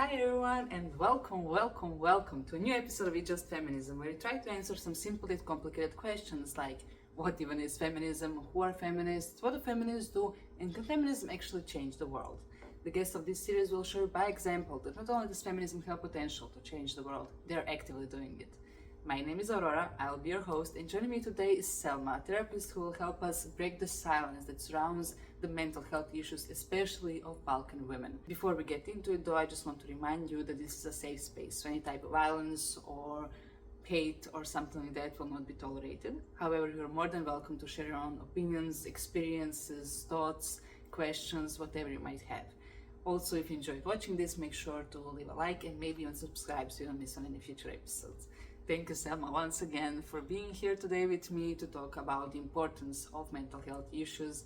Hi everyone, and welcome to a new episode of It's Just Feminism, where we try to answer some simple yet complicated questions like what even is feminism, who are feminists, what do feminists do, and can feminism actually change the world? The guests of this series will show by example that not only does feminism have potential to change the world, they are actively doing it. My name is Aurora, I'll be your host, and joining me today is Selma, a therapist who will help us break the silence that surrounds the mental health issues, especially of Balkan women. Before we get into it though, I just want to remind you that this is a safe space, so any type of violence or hate or something like that will not be tolerated. However, you're more than welcome to share your own opinions, experiences, thoughts, questions, whatever you might have. Also, if you enjoyed watching this, make sure to leave a like and maybe even subscribe so you don't miss on any future episodes. Thank you, Selma, once again for being here today with me to talk about the importance of mental health issues,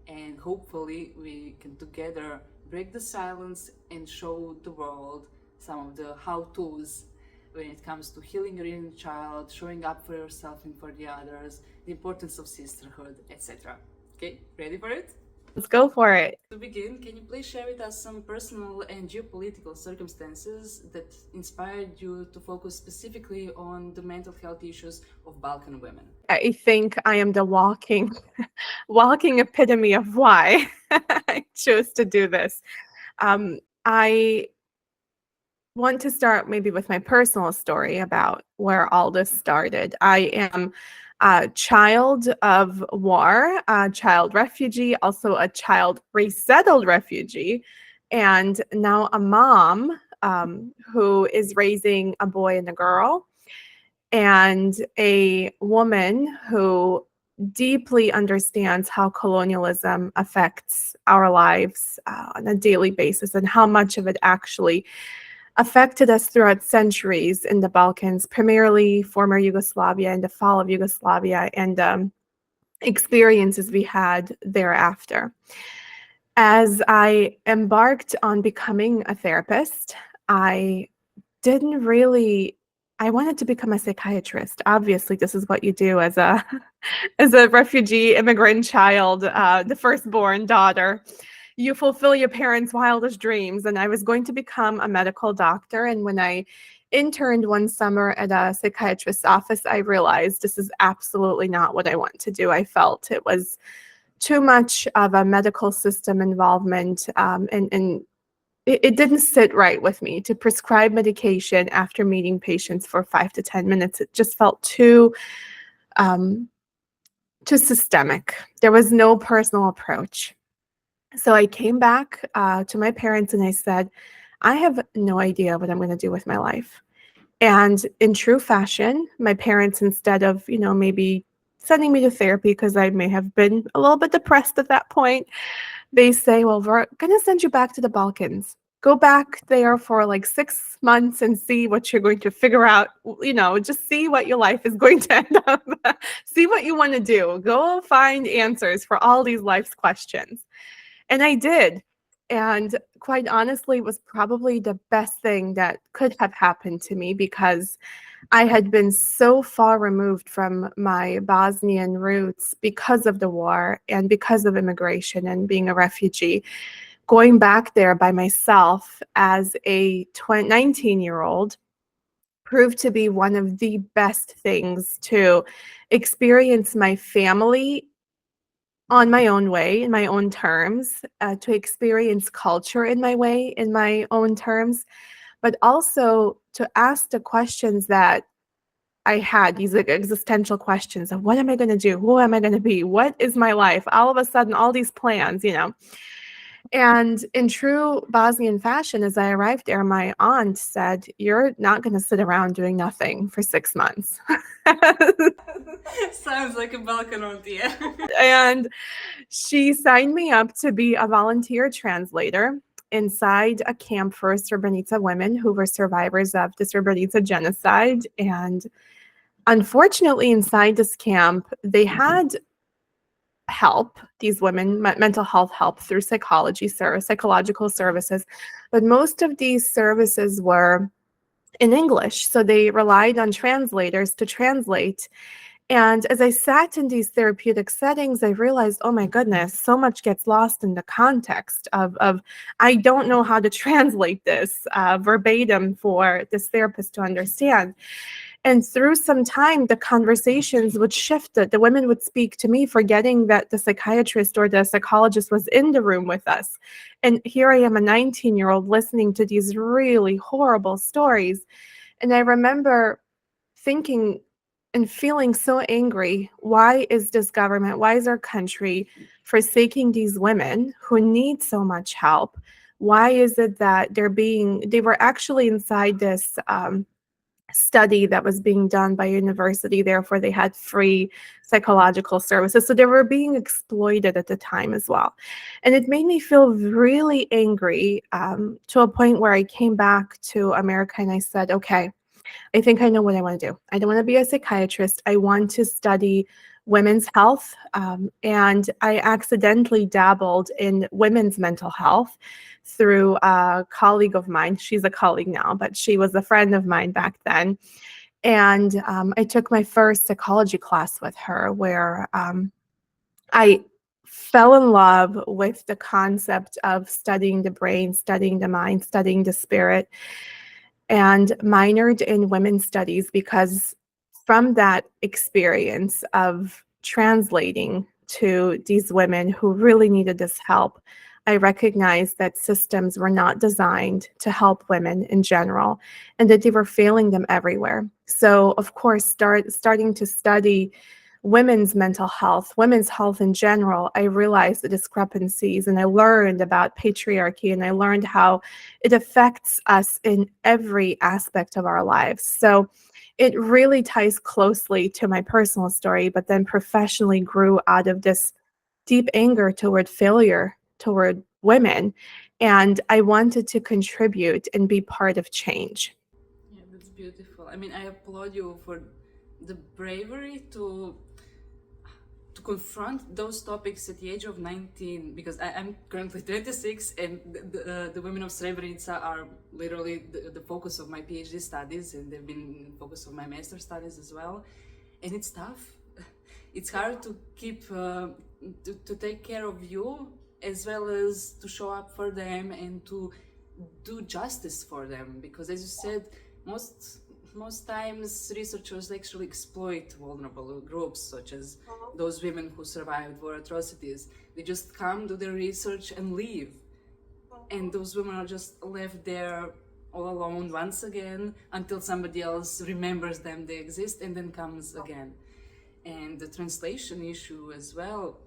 and hopefully we can together break the silence and show the world some of the how-tos when it comes to healing your inner child, showing up for yourself and for the others, the importance of sisterhood, etc. Okay, ready for it? Let's go for it. To begin, can you please share with us some personal and geopolitical circumstances that inspired you to focus specifically on the mental health issues of Balkan women? I think I am the walking epitome of why I chose to do this. I want to start maybe with my personal story about where all this started. I am a child of war, a child refugee, also a child resettled refugee, and now a mom who is raising a boy and a girl, and a woman who deeply understands how colonialism affects our lives on a daily basis and how much of it actually affected us throughout centuries in the Balkans, primarily former Yugoslavia and the fall of Yugoslavia, and experiences we had thereafter. As I embarked on becoming a therapist, I wanted to become a psychiatrist. Obviously, this is what you do as a as a refugee immigrant child, the firstborn daughter. You fulfill your parents' wildest dreams, and I was going to become a medical doctor. And when I interned one summer at a psychiatrist's office, I realized this is absolutely not what I want to do. I felt it was too much of a medical system involvement, and it didn't sit right with me to prescribe medication after meeting patients for 5 to 10 minutes. It just felt too systemic. There was no personal approach. So I came back to my parents and I said, I have no idea what I'm going to do with my life. And in true fashion, my parents, instead of, maybe sending me to therapy because I may have been a little bit depressed at that point, they say, well, we're going to send you back to the Balkans. Go back there for like 6 months and see what you're going to figure out, just see what your life is going to end up, see what you want to do. Go find answers for all these life's questions. And I did. And quite honestly, it was probably the best thing that could have happened to me because I had been so far removed from my Bosnian roots because of the war and because of immigration and being a refugee. Going back there by myself as a 19-year-old proved to be one of the best things to experience my family on my own way, in my own terms, to experience culture in my own terms, but also to ask the questions that I had, these like existential questions of what am I going to do? Who am I going to be? What is my life? All of a sudden, all these plans, And in true Bosnian fashion, as I arrived there, my aunt said, you're not going to sit around doing nothing for 6 months. Sounds like a Balkan aunt, yeah. And she signed me up to be a volunteer translator inside a camp for Srebrenica women who were survivors of the Srebrenica genocide. And unfortunately, inside this camp, they had help, these women, mental health help through psychological services. But most of these services were in English. So they relied on translators to translate. And as I sat in these therapeutic settings, I realized, oh my goodness, so much gets lost in the context of I don't know how to translate this verbatim for this therapist to understand. And through some time, the conversations would shift. The women would speak to me, forgetting that the psychiatrist or the psychologist was in the room with us. And here I am, a 19-year-old, listening to these really horrible stories. And I remember thinking and feeling so angry. Why is this government, why is our country forsaking these women who need so much help? Why is it that they were actually inside this study that was being done by a university, therefore they had free psychological services. So they were being exploited at the time as well. And it made me feel really angry, to a point where I came back to America and I said, okay, I think I know what I want to do. I don't want to be a psychiatrist. I want to study women's health. And I accidentally dabbled in women's mental health through a colleague of mine. She's a colleague now, but she was a friend of mine back then. And I took my first psychology class with her, where I fell in love with the concept of studying the brain, studying the mind, studying the spirit, and minored in women's studies because from that experience of translating to these women who really needed this help, I recognized that systems were not designed to help women in general and that they were failing them everywhere. So, of course, starting to study women's health in general, I realized the discrepancies and I learned about patriarchy and I learned how it affects us in every aspect of our lives. So it really ties closely to my personal story, but then professionally grew out of this deep anger toward failure, toward women. And I wanted to contribute and be part of change. Yeah, that's beautiful. I mean, I applaud you for the bravery to confront those topics at the age of 19, because I'm currently 26 and the women of Srebrenica are literally the focus of my PhD studies, and they've been the focus of my master studies as well. And it's tough. It's hard to keep, to take care of you as well as to show up for them and to do justice for them, because as you said, most times researchers actually exploit vulnerable groups such as those women who survived war atrocities. They just come, do their research and leave, and those women are just left there all alone once again until somebody else remembers them, they exist, and then comes again. And the translation issue as well,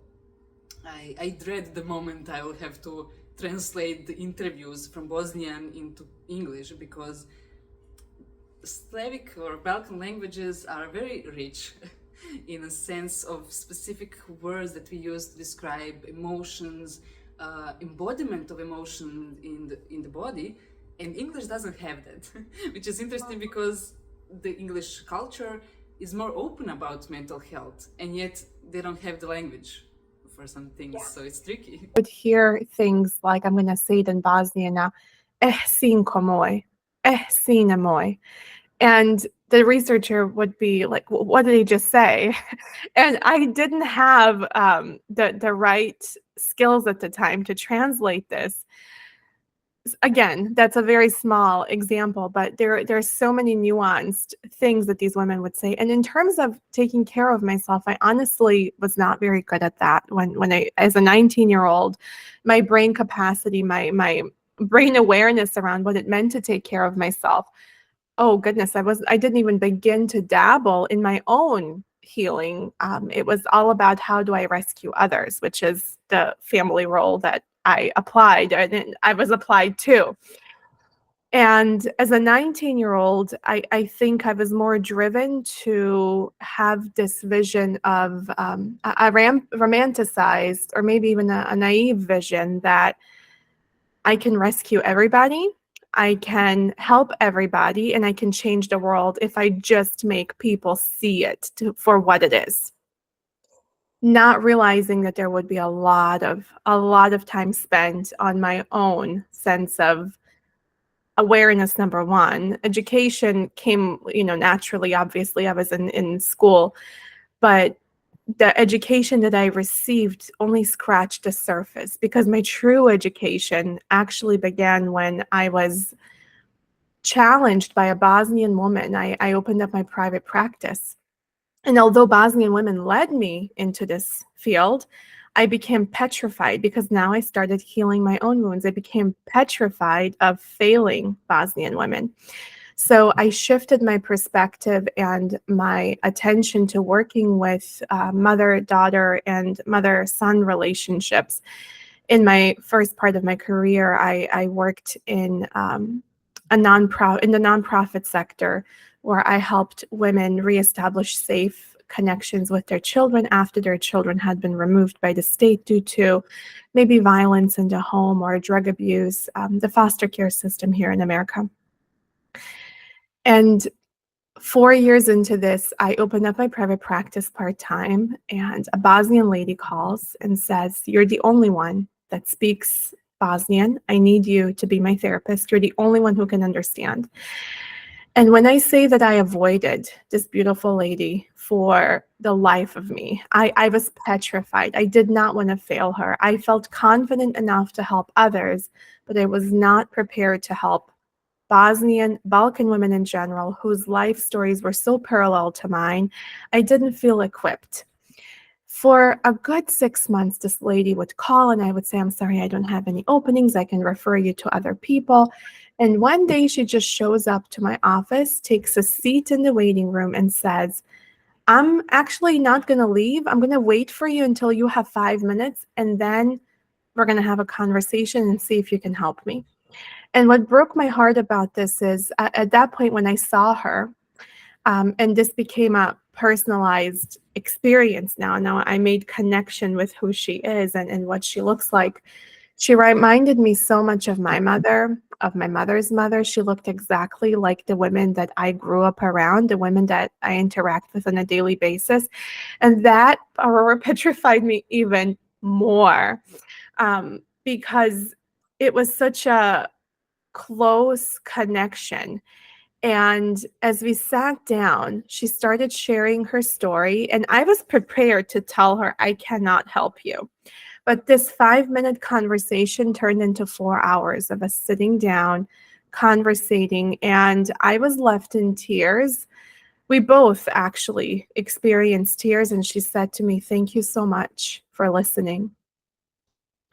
I dread the moment I will have to translate the interviews from Bosnian into English, because Slavic or Balkan languages are very rich in a sense of specific words that we use to describe emotions, embodiment of emotion in the body, and English doesn't have that, which is interesting because the English culture is more open about mental health, and yet they don't have the language for some things, so it's tricky. Would hear things like, I'm going to say it in Bosnian now, sinko moj, sine moj. And the researcher would be like, what did he just say? And I didn't have the right skills at the time to translate this. Again, that's a very small example, but there's so many nuanced things that these women would say. And in terms of taking care of myself, I honestly was not very good at that. When I, as a 19-year-old, my brain capacity, my brain awareness around what it meant to take care of myself, oh goodness, I didn't even begin to dabble in my own healing. It was all about how do I rescue others, which is the family role that I applied and I was applied to. And as a 19-year-old, I think I was more driven to have this vision of a romanticized or maybe even a naive vision that I can rescue everybody, I can help everybody, and I can change the world if I just make people see it for what it is. Not realizing that there would be a lot of time spent on my own sense of awareness. Number one, education came, naturally. Obviously, I was in school, But the education that I received only scratched the surface, because my true education actually began when I was challenged by a Bosnian woman. I opened up my private practice. And although Bosnian women led me into this field, I became petrified, because now I started healing my own wounds. I became petrified of failing Bosnian women. So I shifted my perspective and my attention to working with mother-daughter and mother-son relationships. In my first part of my career, I worked in the nonprofit sector, where I helped women reestablish safe connections with their children after their children had been removed by the state due to maybe violence in the home or drug abuse, the foster care system here in America. And 4 years into this, I opened up my private practice part-time, and a Bosnian lady calls and says, "You're the only one that speaks Bosnian. I need you to be my therapist. You're the only one who can understand." And when I say that I avoided this beautiful lady for the life of me, I was petrified. I did not want to fail her. I felt confident enough to help others, but I was not prepared to help Bosnian, Balkan women in general, whose life stories were so parallel to mine. I didn't feel equipped. For a good 6 months, this lady would call and I would say, "I'm sorry, I don't have any openings. I can refer you to other people." And one day she just shows up to my office, takes a seat in the waiting room and says, "I'm actually not going to leave. I'm going to wait for you until you have 5 minutes, and then we're going to have a conversation and see if you can help me." And what broke my heart about this is at that point when I saw her, and this became a personalized experience now. Now I made connection with who she is and what she looks like. She reminded me so much of my mother, of my mother's mother. She looked exactly like the women that I grew up around, the women that I interact with on a daily basis. And that Aurora petrified me even more, because it was such a close connection. And as we sat down, she started sharing her story, and I was prepared to tell her, "I cannot help you." But this 5-minute conversation turned into 4 hours of us sitting down, conversating, and I was left in tears. We both actually experienced tears, and she said to me, "Thank you so much for listening."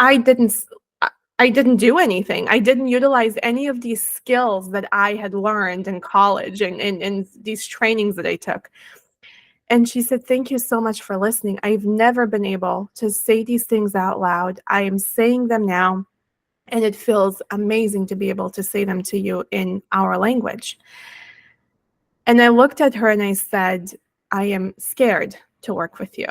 I didn't s- I didn't do anything. I didn't utilize any of these skills that I had learned in college and these trainings that I took. And she said, "Thank you so much for listening. I've never been able to say these things out loud. I am saying them now, and it feels amazing to be able to say them to you in our language." And I looked at her and I said, "I am scared to work with you."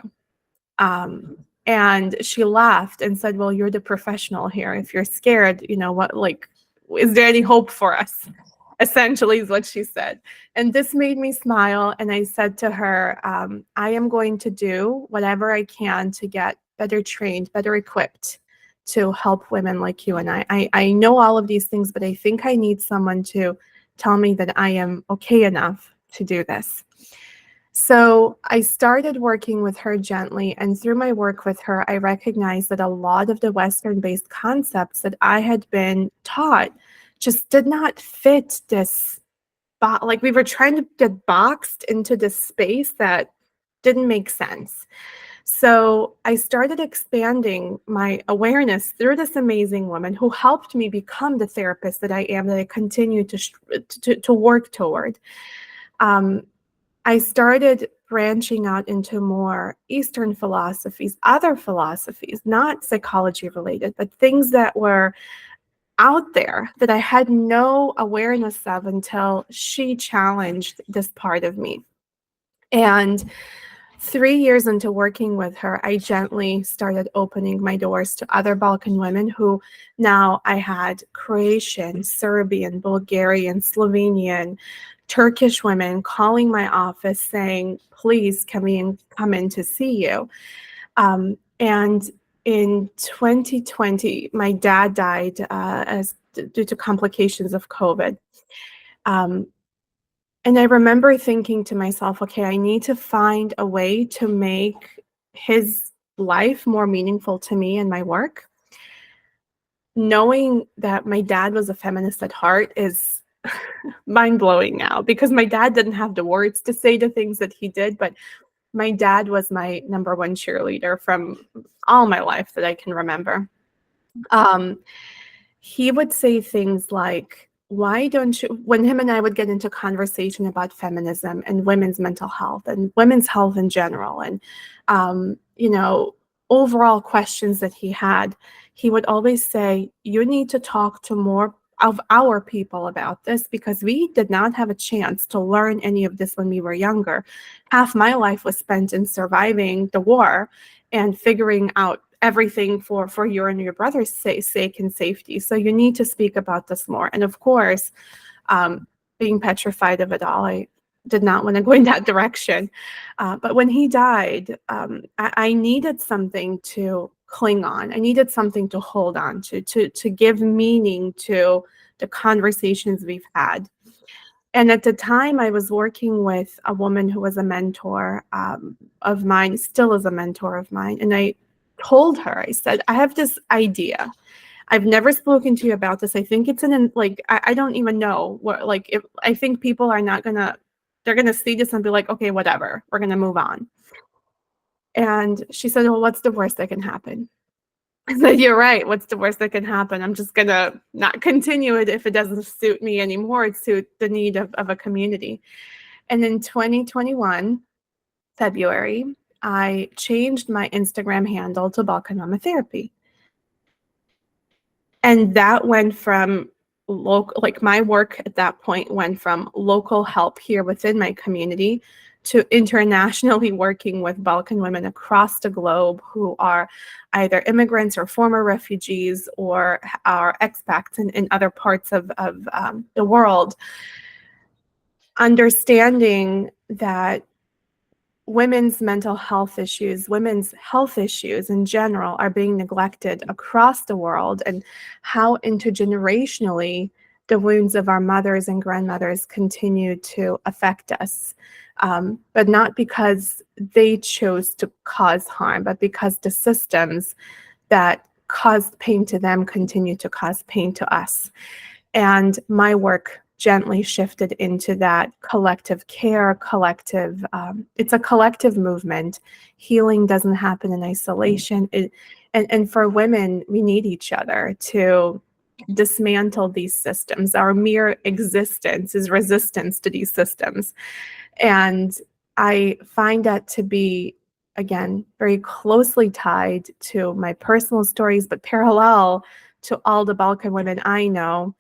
And she laughed and said, "Well, you're the professional here. If you're scared, what, like, is there any hope for us?" Essentially is what she said. And this made me smile. And I said to her, "I am going to do whatever I can to get better trained, better equipped to help women like you and I know all of these things, but I think I need someone to tell me that I am okay enough to do this." So I started working with her gently, and through my work with her, I recognized that a lot of the Western-based concepts that I had been taught just did not fit this, like we were trying to get boxed into this space that didn't make sense. So I started expanding my awareness through this amazing woman who helped me become the therapist that I am, that I continue to work toward. I started branching out into more Eastern philosophies, other philosophies, not psychology related, but things that were out there that I had no awareness of until she challenged this part of me. And 3 years into working with her, I gently started opening my doors to other Balkan women who now I had Croatian, Serbian, Bulgarian, Slovenian, Turkish women calling my office saying, "Please, can we come in to see you?" And in 2020, my dad died due to complications of COVID. Um, And I remember thinking to myself, okay, I need to find a way to make his life more meaningful to me and my work. Knowing that my dad was a feminist at heart is mind-blowing now, because my dad didn't have the words to say the things that he did, but my dad was my number one cheerleader from all my life that I can remember. He would say things like, why don't you, when him and I would get into conversation about feminism and women's mental health and women's health in general, and you know, overall questions that he had, he would always say, you need to talk to more of our people about this, because we did not have a chance to learn any of this when we were younger. Half my life was spent in surviving the war and figuring out everything for your and your brother's sake and safety. So you need to speak about this more. And of course, being petrified of it all, I did not want to go in that direction. But when he died, I needed something to cling on. I needed something to hold on to give meaning to the conversations we've had. And at the time, I was working with a woman who was a mentor of mine, still is a mentor of mine. And I told her, I said, I have this idea. I've never spoken to you about this. I think it's I don't even know what, like, if I think people are not gonna, they're gonna see this and be like, okay, whatever, we're gonna move on. And she said, well, what's the worst that can happen? I said, you're right. What's the worst that can happen? I'm just gonna not continue it if it doesn't suit me anymore. It suit the need of a community. And in 2021, February, I changed my Instagram handle to Balkan Therapy. And that went from local, like my work at that point went from local help here within my community to internationally working with Balkan women across the globe who are either immigrants or former refugees or are expats in other parts of the world, understanding that women's mental health issues, women's health issues in general are being neglected across the world, and how intergenerationally the wounds of our mothers and grandmothers continue to affect us. But not because they chose to cause harm, but because the systems that caused pain to them continue to cause pain to us. And my work gently shifted into that collective care, it's a collective movement. Healing doesn't happen in isolation. And for women, we need each other to dismantle these systems. Our mere existence is resistance to these systems. And I find that to be, again, very closely tied to my personal stories, but parallel to all the Balkan women I know,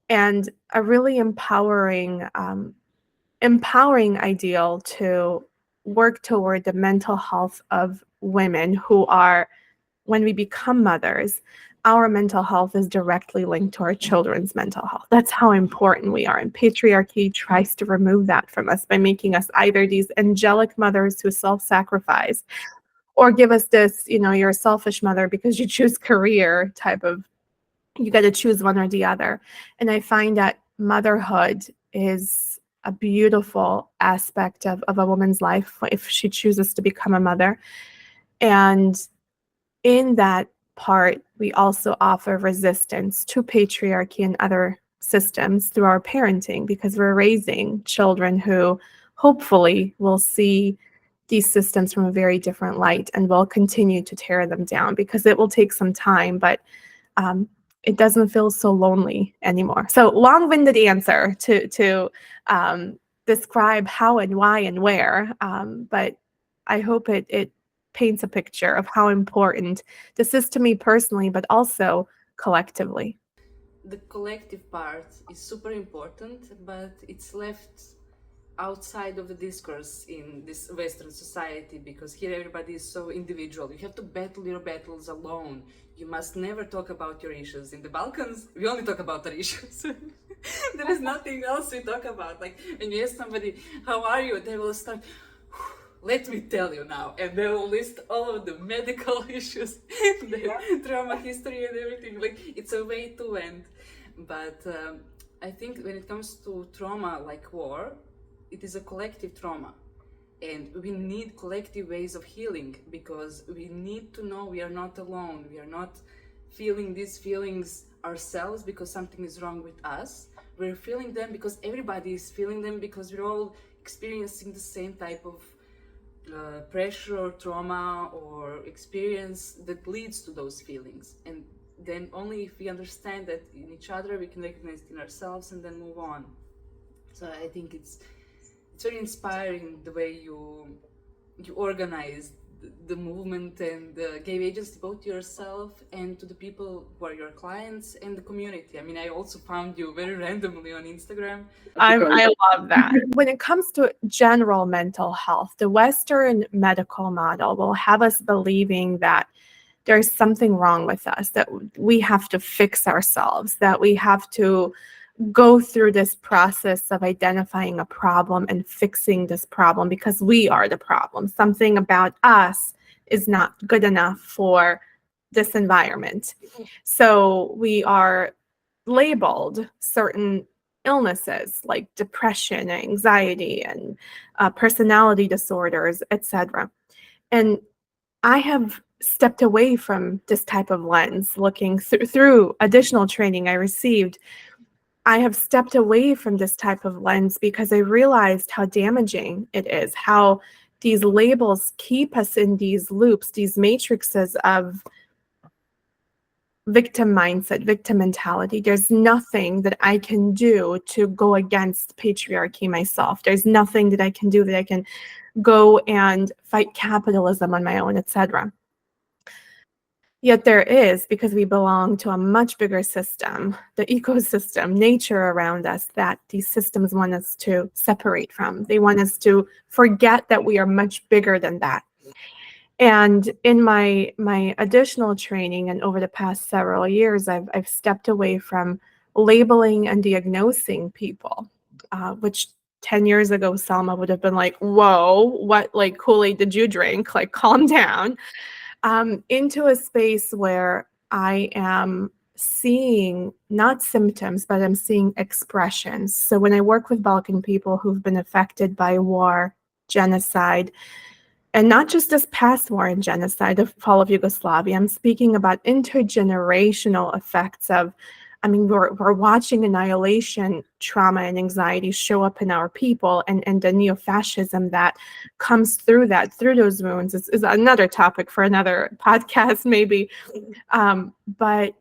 and a really empowering ideal to work toward the mental health of women who are, when we become mothers, our mental health is directly linked to our children's mental health. That's how important we are. And patriarchy tries to remove that from us by making us either these angelic mothers who self-sacrifice, or give us this, you're a selfish mother because you choose career type of, you got to choose one or the other. And I find that motherhood is a beautiful aspect of a woman's life if she chooses to become a mother. And in that part, we also offer resistance to patriarchy and other systems through our parenting, because we're raising children who hopefully will see these systems from a very different light and will continue to tear them down, because it will take some time, but it doesn't feel so lonely anymore. So long-winded answer to describe how and why and where, but I hope it paints a picture of how important this is to me personally, but also collectively. The collective part is super important, but it's left outside of the discourse in this Western society, because here everybody is so individual. You have to battle your battles alone. You must never talk about your issues. In the Balkans, we only talk about our issues. There is nothing else we talk about. Like when you ask somebody, how are you? They will start, let me tell you now, and they will list all of the medical issues, the trauma history and everything. Like it's a way to end. But I think when it comes to trauma like war, it is a collective trauma. And we need collective ways of healing, because we need to know we are not alone. We are not feeling these feelings ourselves because something is wrong with us. We're feeling them because everybody is feeling them, because we're all experiencing the same type of pressure or trauma or experience that leads to those feelings. And then only if we understand that in each other, we can recognize it in ourselves and then move on. So I think it's very inspiring the way you organize the movement and gave agency both to yourself and to the people who are your clients and the community. I mean, I also found you very randomly on Instagram. I love that. When it comes to general mental health, the Western medical model will have us believing that there's something wrong with us, that we have to fix ourselves, that we have to go through this process of identifying a problem and fixing this problem because we are the problem. Something about us is not good enough for this environment. So we are labeled certain illnesses like depression, anxiety, and personality disorders, etc. And I have stepped away from this type of lens, looking through additional training I received. I have stepped away from this type of lens because I realized how damaging it is, how these labels keep us in these loops, these matrices of victim mindset, victim mentality. There's nothing that I can do to go against patriarchy myself. There's nothing that I can do that I can go and fight capitalism on my own, etc. Yet there is, because we belong to a much bigger system, the ecosystem, nature around us, that these systems want us to separate from. They want us to forget that we are much bigger than that. And in my additional training and over the past several years, I've stepped away from labeling and diagnosing people, which 10 years ago, Selma would have been like, whoa, what like Kool-Aid did you drink? Like, calm down. Into a space where I am seeing not symptoms, but I'm seeing expressions. So when I work with Balkan people who've been affected by war, genocide, and not just this past war and genocide, the fall of Yugoslavia, I'm speaking about intergenerational effects of, I mean, we're watching annihilation, trauma, and anxiety show up in our people, and the neo-fascism that comes through that, through those wounds is another topic for another podcast, maybe. But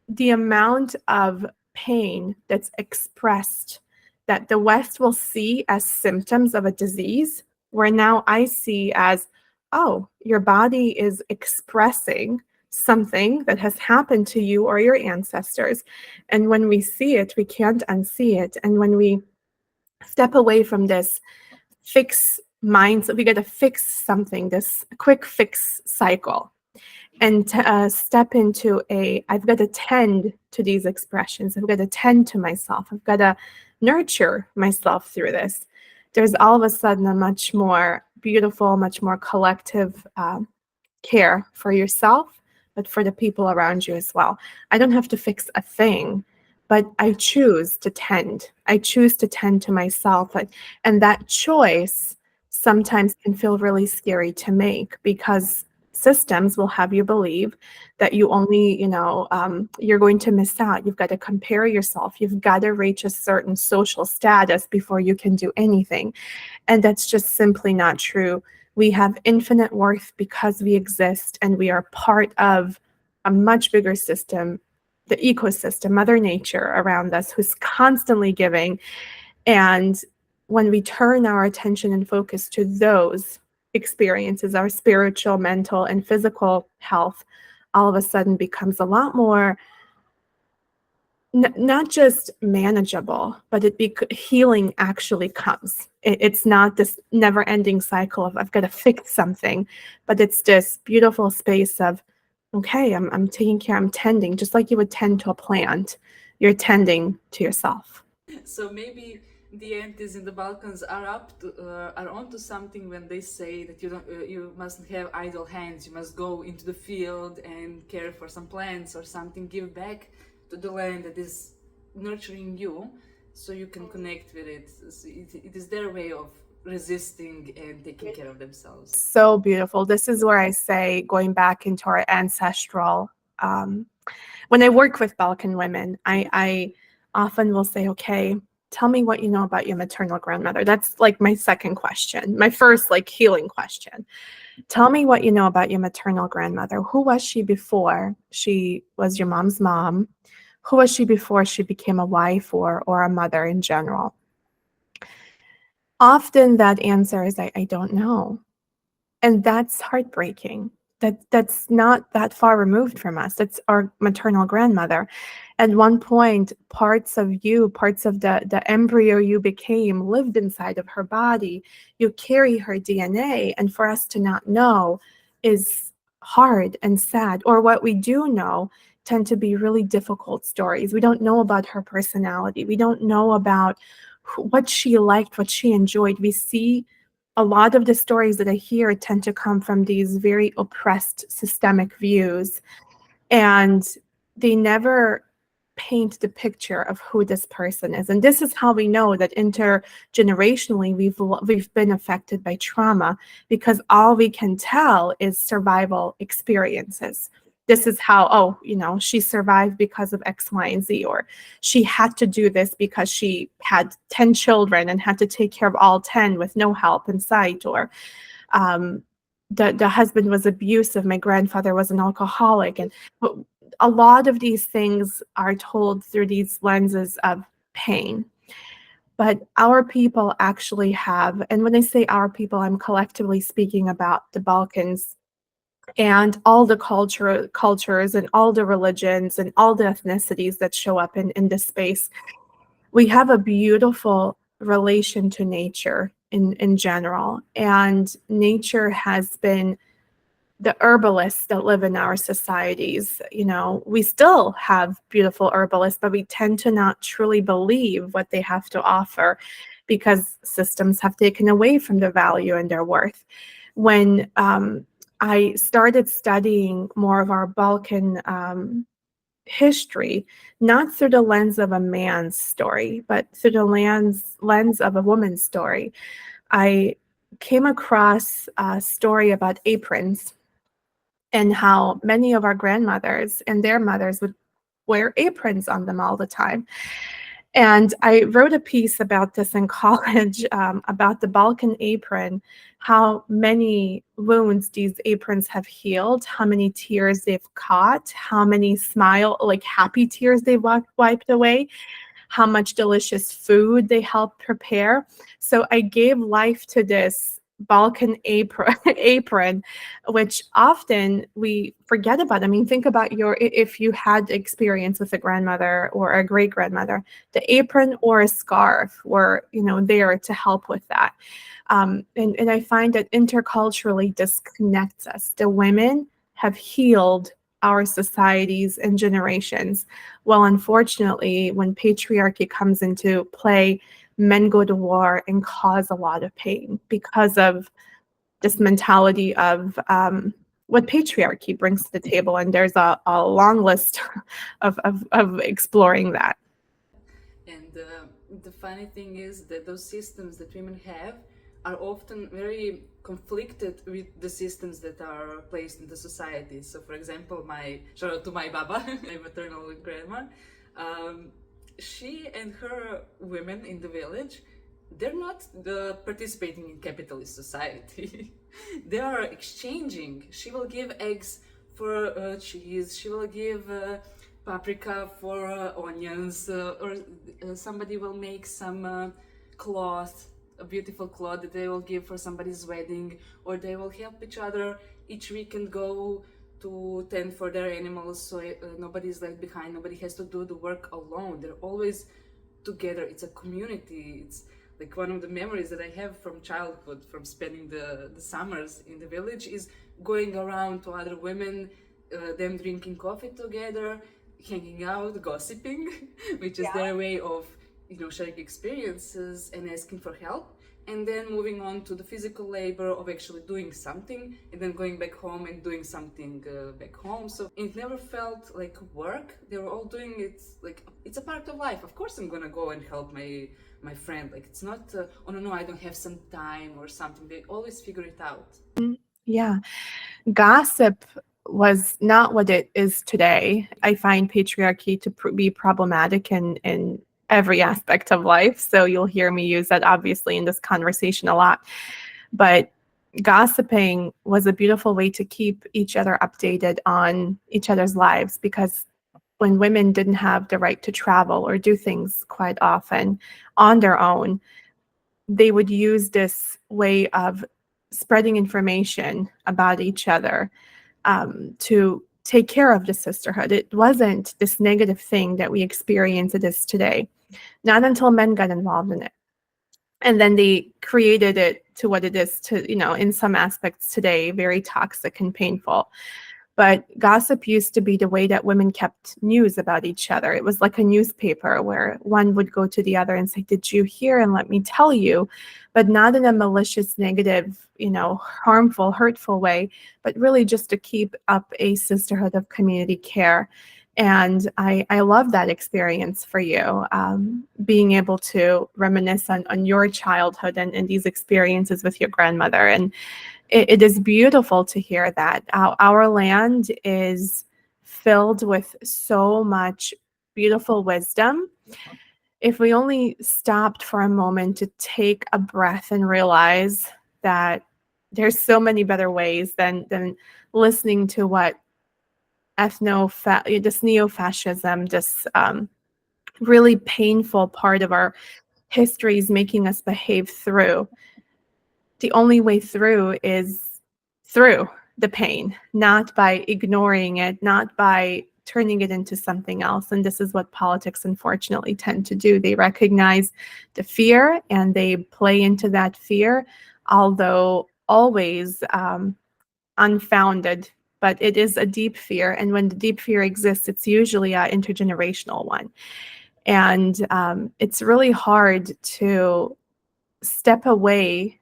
the amount of pain that's expressed that the West will see as symptoms of a disease, where now I see as, oh, your body is expressing something that has happened to you or your ancestors. And when we see it, we can't unsee it. And when we step away from this fix mindset, we got to fix something, this quick fix cycle, and step into I've got to tend to these expressions. I've got to tend to myself. I've got to nurture myself through this. There's all of a sudden a much more beautiful, much more collective care for yourself, but for the people around you as well. I don't have to fix a thing, but I choose to tend. I choose to tend to myself. And that choice sometimes can feel really scary to make, because systems will have you believe that you only, you're going to miss out. You've got to compare yourself. You've got to reach a certain social status before you can do anything. And that's just simply not true. We have infinite worth because we exist, and we are part of a much bigger system, the ecosystem, Mother Nature around us, who's constantly giving. And when we turn our attention and focus to those experiences, our spiritual, mental, and physical health all of a sudden becomes a lot more not just manageable, but healing actually comes. It's not this never-ending cycle of I've got to fix something, but it's this beautiful space of, okay, I'm taking care, I'm tending, just like you would tend to a plant. You're tending to yourself. So maybe the aunties in the Balkans are onto something when they say that you mustn't have idle hands. You must go into the field and care for some plants or something. Give back to the land that is nurturing you. so you can connect with it. So it is their way of resisting and taking care of themselves. So beautiful. This is where I say, going back into our ancestral, when I work with Balkan women, I often will say, okay, tell me what you know about your maternal grandmother. That's like my second question, my first like healing question. Tell me what you know about your maternal grandmother. Who was she before she was your mom's mom? Who was she before she became a wife or a mother in general? Often that answer is, I don't know. And that's heartbreaking. That's not that far removed from us. That's our maternal grandmother. At one point, parts of you, parts of the embryo you became lived inside of her body. You carry her DNA, and for us to not know is hard and sad. Or what we do know tend to be really difficult stories. We don't know about her personality. We don't know about what she liked, what she enjoyed. We see a lot of the stories that I hear tend to come from these very oppressed systemic views, and they never paint the picture of who this person is. And this is how we know that intergenerationally we've been affected by trauma, because all we can tell is survival experiences. This is how, oh, she survived because of X, Y, and Z, or she had to do this because she had 10 children and had to take care of all 10 with no help in sight, or um, the husband was abusive, my grandfather was an alcoholic. And a lot of these things are told through these lenses of pain. But our people actually have, and when I say our people, I'm collectively speaking about the Balkans and all the cultures and all the religions and all the ethnicities that show up in this space. We have a beautiful relation to nature in general, and nature has been the herbalists that live in our societies. We still have beautiful herbalists, but we tend to not truly believe what they have to offer because systems have taken away from their value and their worth. When I started studying more of our Balkan history, not through the lens of a man's story, but through the lens of a woman's story, I came across a story about aprons and how many of our grandmothers and their mothers would wear aprons on them all the time. And I wrote a piece about this in college, about the Balkan apron, how many wounds these aprons have healed, how many tears they've caught, how many happy tears they've wiped away, how much delicious food they helped prepare. So I gave life to this Balkan apron, which often we forget about. I mean, think about if you had experience with a grandmother or a great grandmother, the apron or a scarf were, there to help with that. And I find that interculturally disconnects us. The women have healed our societies and generations. Well, unfortunately, when patriarchy comes into play, men go to war and cause a lot of pain because of this mentality of what patriarchy brings to the table. And there's a long list of exploring that. And the funny thing is that those systems that women have are often very conflicted with the systems that are placed in the society. So, for example, shout out to my baba, my maternal grandma, she and her women in the village, they're not participating in capitalist society. They are exchanging. She will give eggs for cheese. She will give paprika for onions, or somebody will make some cloth, a beautiful cloth that they will give for somebody's wedding, or they will help each other each weekend go to tend for their animals, so nobody's left behind, nobody has to do the work alone. They're always together. It's a community. It's like one of the memories that I have from childhood, from spending the summers in the village, is going around to other women, them drinking coffee together, hanging out, gossiping, which is their way of sharing experiences and asking for help, and then moving on to the physical labor of actually doing something, and then going back home and doing something back home. So it never felt like work. They were all doing it like it's a part of life. Of course I'm gonna go and help my friend. Like it's not oh no, I don't have some time or something. They always figure it out. Yeah. Gossip was not what it is today. I find patriarchy to be problematic in every aspect of life. So you'll hear me use that obviously in this conversation a lot. But gossiping was a beautiful way to keep each other updated on each other's lives, because when women didn't have the right to travel or do things quite often on their own, they would use this way of spreading information about each other to take care of the sisterhood. It wasn't this negative thing that we experience it is today, not until men got involved in it. And then they created it to what it is to, in some aspects today, very toxic and painful. But gossip used to be the way that women kept news about each other. It was like a newspaper where one would go to the other and say, "Did you hear? And let me tell you," but not in a malicious, negative, harmful, hurtful way, but really just to keep up a sisterhood of community care. And I love that experience for you, being able to reminisce on your childhood and these experiences with your grandmother. And it is beautiful to hear that. Our land is filled with so much beautiful wisdom. If we only stopped for a moment to take a breath and realize that there's so many better ways than listening to what this neo-fascism, this really painful part of our history is making us behave through. The only way through is through the pain, not by ignoring it, not by turning it into something else. And this is what politics unfortunately tend to do. They recognize the fear and they play into that fear, although always unfounded, but it is a deep fear. And when the deep fear exists, it's usually an intergenerational one. And it's really hard to step away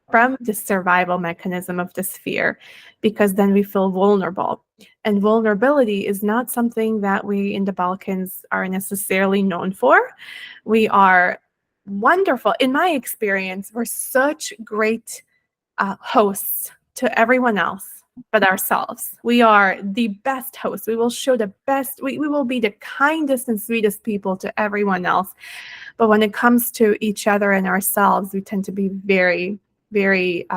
from the survival mechanism of this fear, because then we feel vulnerable. And vulnerability is not something that we in the Balkans are necessarily known for. We are wonderful. In my experience, we're such great hosts to everyone else but ourselves. We are the best hosts. We will show the best, we will be the kindest and sweetest people to everyone else. But when it comes to each other and ourselves, we tend to be very, very,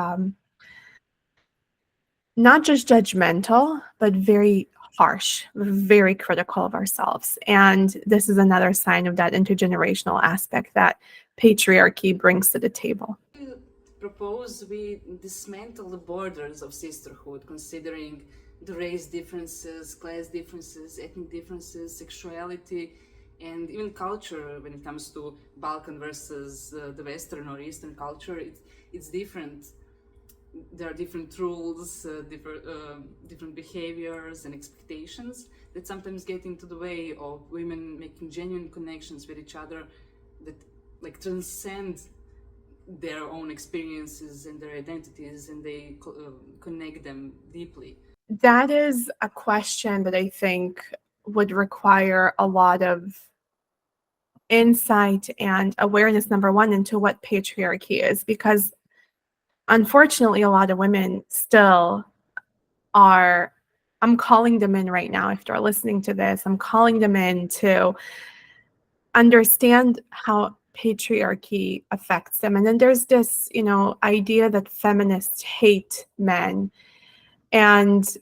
not just judgmental, but very harsh, very critical of ourselves. And this is another sign of that intergenerational aspect that patriarchy brings to the table. Propose we dismantle the borders of sisterhood, considering the race differences, class differences, ethnic differences, sexuality, and even culture. When it comes to Balkan versus the Western or Eastern culture, it's different. There are different rules, different behaviors and expectations that sometimes get into the way of women making genuine connections with each other that like transcend their own experiences and their identities, and they connect them deeply. That is a question that I think would require a lot of insight and awareness, number one, into what patriarchy is, because unfortunately a lot of women still are, I'm calling them in right now if they're listening to this, I'm calling them in to understand how patriarchy affects them. And then there's this, idea that feminists hate men, and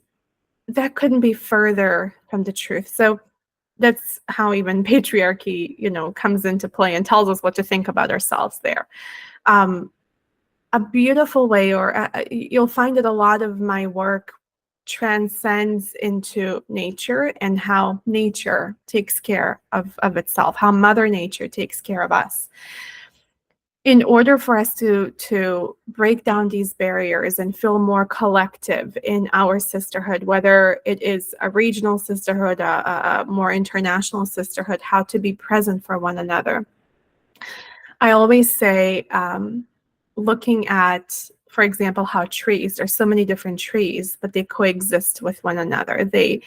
that couldn't be further from the truth. So that's how even patriarchy, comes into play and tells us what to think about ourselves there. A beautiful way, or you'll find that a lot of my work transcends into nature and how nature takes care of itself, how Mother Nature takes care of us. In order for us to break down these barriers and feel more collective in our sisterhood, whether it is a regional sisterhood, a more international sisterhood, how to be present for one another, I always say, looking at, for example, how trees, there's so many different trees, but they coexist with one another. They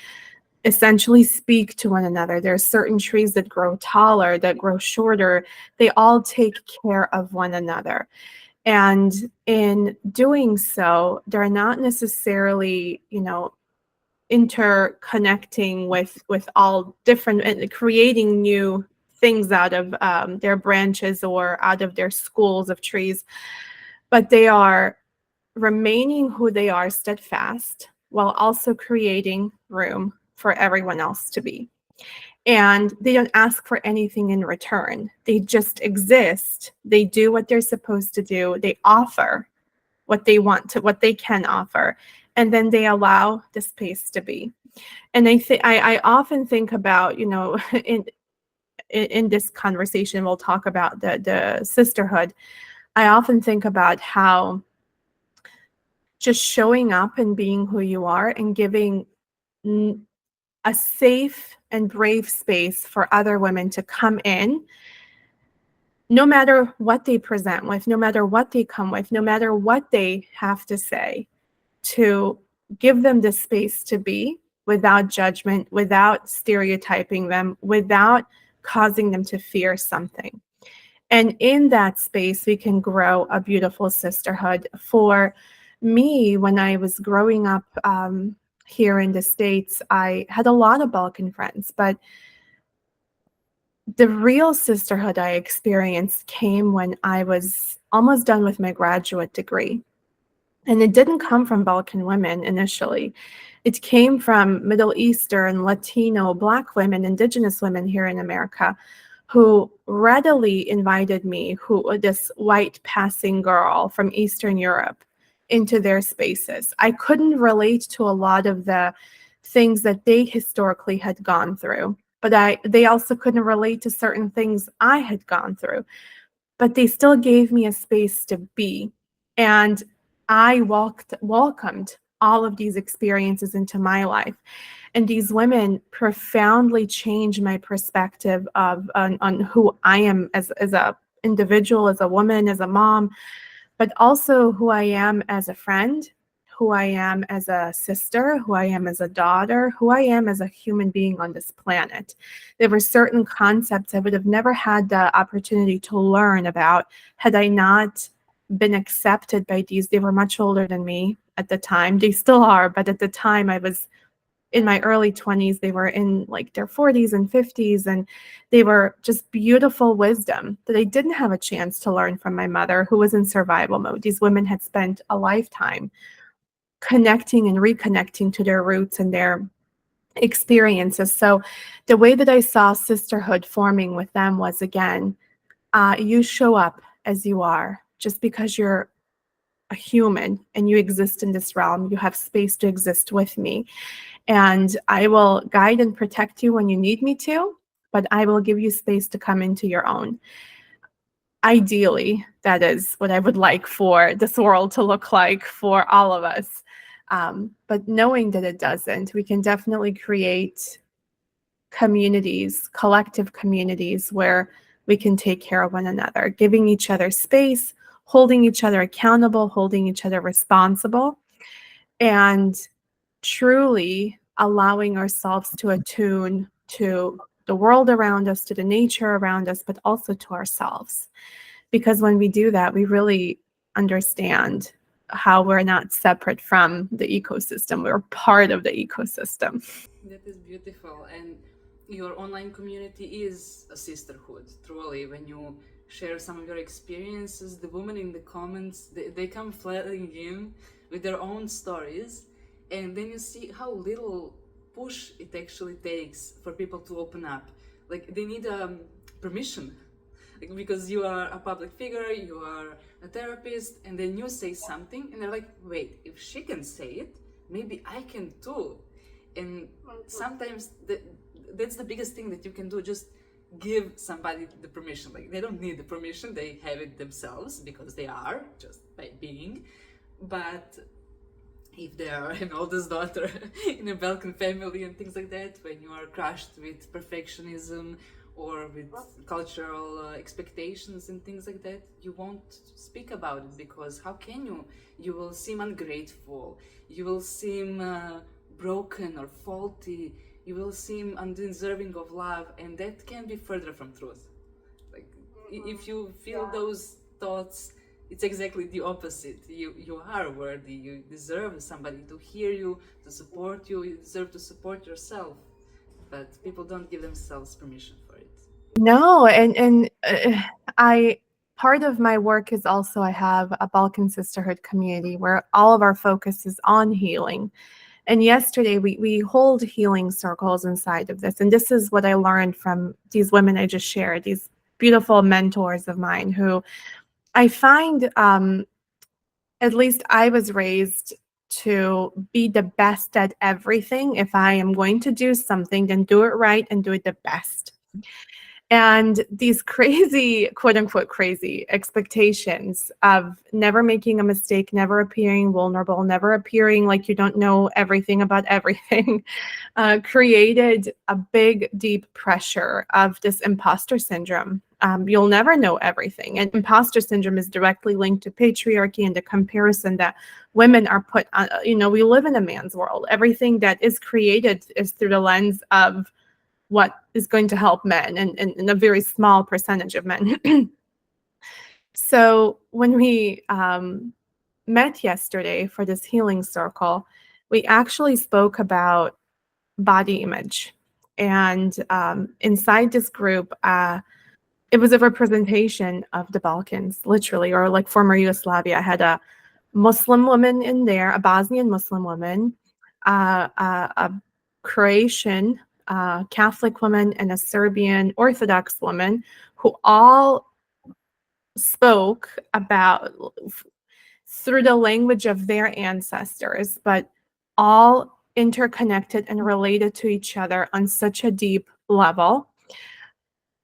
essentially speak to one another. There are certain trees that grow taller, that grow shorter. They all take care of one another. And in doing so, they're not necessarily, interconnecting with all different and creating new things out of their branches or out of their schools of trees, but they are remaining who they are, steadfast, while also creating room for everyone else to be. And they don't ask for anything in return. They just exist. They do what they're supposed to do. They offer what they want to, what they can offer, and then they allow the space to be. And I often think about, in this conversation, we'll talk about the sisterhood. I often think about how just showing up and being who you are and giving a safe and brave space for other women to come in, no matter what they present with, no matter what they come with, no matter what they have to say, to give them the space to be without judgment, without stereotyping them, without causing them to fear something. And in that space, we can grow a beautiful sisterhood. For me, when I was growing up here in the States, I had a lot of Balkan friends, but the real sisterhood I experienced came when I was almost done with my graduate degree. And it didn't come from Balkan women initially. It came from Middle Eastern, Latino, Black women, Indigenous women here in America who readily invited me, this white passing girl from Eastern Europe, into their spaces. I couldn't relate to a lot of the things that they historically had gone through, but they also couldn't relate to certain things I had gone through. But they still gave me a space to be. And I welcomed all of these experiences into my life. And these women profoundly changed my perspective on who I am as a individual, as a woman, as a mom, but also who I am as a friend, who I am as a sister, who I am as a daughter, who I am as a human being on this planet. There were certain concepts I would have never had the opportunity to learn about had I not been accepted by these. They were much older than me at the time. They still are, but at the time I was in my early 20s. They were in like their 40s and 50s, and they were just beautiful wisdom that I didn't have a chance to learn from my mother, who was in survival mode. These women had spent a lifetime connecting and reconnecting to their roots and their experiences. So the way that I saw sisterhood forming with them was, again, you show up as you are. Just because you're a human and you exist in this realm, you have space to exist with me. And I will guide and protect you when you need me to, but I will give you space to come into your own. Ideally, that is what I would like for this world to look like for all of us. But knowing that it doesn't, we can definitely create communities, collective communities, where we can take care of one another, giving each other space, holding each other accountable, holding each other responsible, and truly allowing ourselves to attune to the world around us, to the nature around us, but also to ourselves. Because when we do that, we really understand how we're not separate from the ecosystem. We're part of the ecosystem. That is beautiful. And your online community is a sisterhood, truly. When you share some of your experiences, the women in the comments, they come flooding in with their own stories. And then you see how little push it actually takes for people to open up. Like, they need permission. Like, because you are a public figure, you are a therapist, and then you say something, and they're like, wait, if she can say it, maybe I can too. And sometimes that's the biggest thing that you can do, just give somebody the permission. Like, they don't need the permission, they have it themselves because they are, just by being. But if they are an oldest daughter in a Balkan family and things like that, when you are crushed with perfectionism, or with cultural expectations and things like that, you won't speak about it, because how can you? You will seem ungrateful, you will seem broken or faulty, you will seem undeserving of love, and that can be further from truth. Like, if you feel those thoughts, it's exactly the opposite. You are worthy, you deserve somebody to hear you, to support you, you deserve to support yourself, but people don't give themselves permission for it. No, and I part of my work is also I have a Balkan sisterhood community where all of our focus is on healing. And yesterday we hold healing circles inside of this. And this is what I learned from these women I just shared, these beautiful mentors of mine who I find, at least I was raised to be the best at everything. If I am going to do something, then do it right and do it the best. And these crazy, quote unquote, crazy expectations of never making a mistake, never appearing vulnerable, never appearing like you don't know everything about everything, created a big, deep pressure of this imposter syndrome. You'll never know everything. And imposter syndrome is directly linked to patriarchy and the comparison that women are put on. We live in a man's world. Everything that is created is through the lens of what is going to help men, and a very small percentage of men. So when we met yesterday for this healing circle, we actually spoke about body image. And inside this group, it was a representation of the Balkans, literally, or like former Yugoslavia. I had a Muslim woman in there, a Bosnian Muslim woman, a Croatian Catholic woman, and a Serbian Orthodox woman, who all spoke about through the language of their ancestors, but all interconnected and related to each other on such a deep level,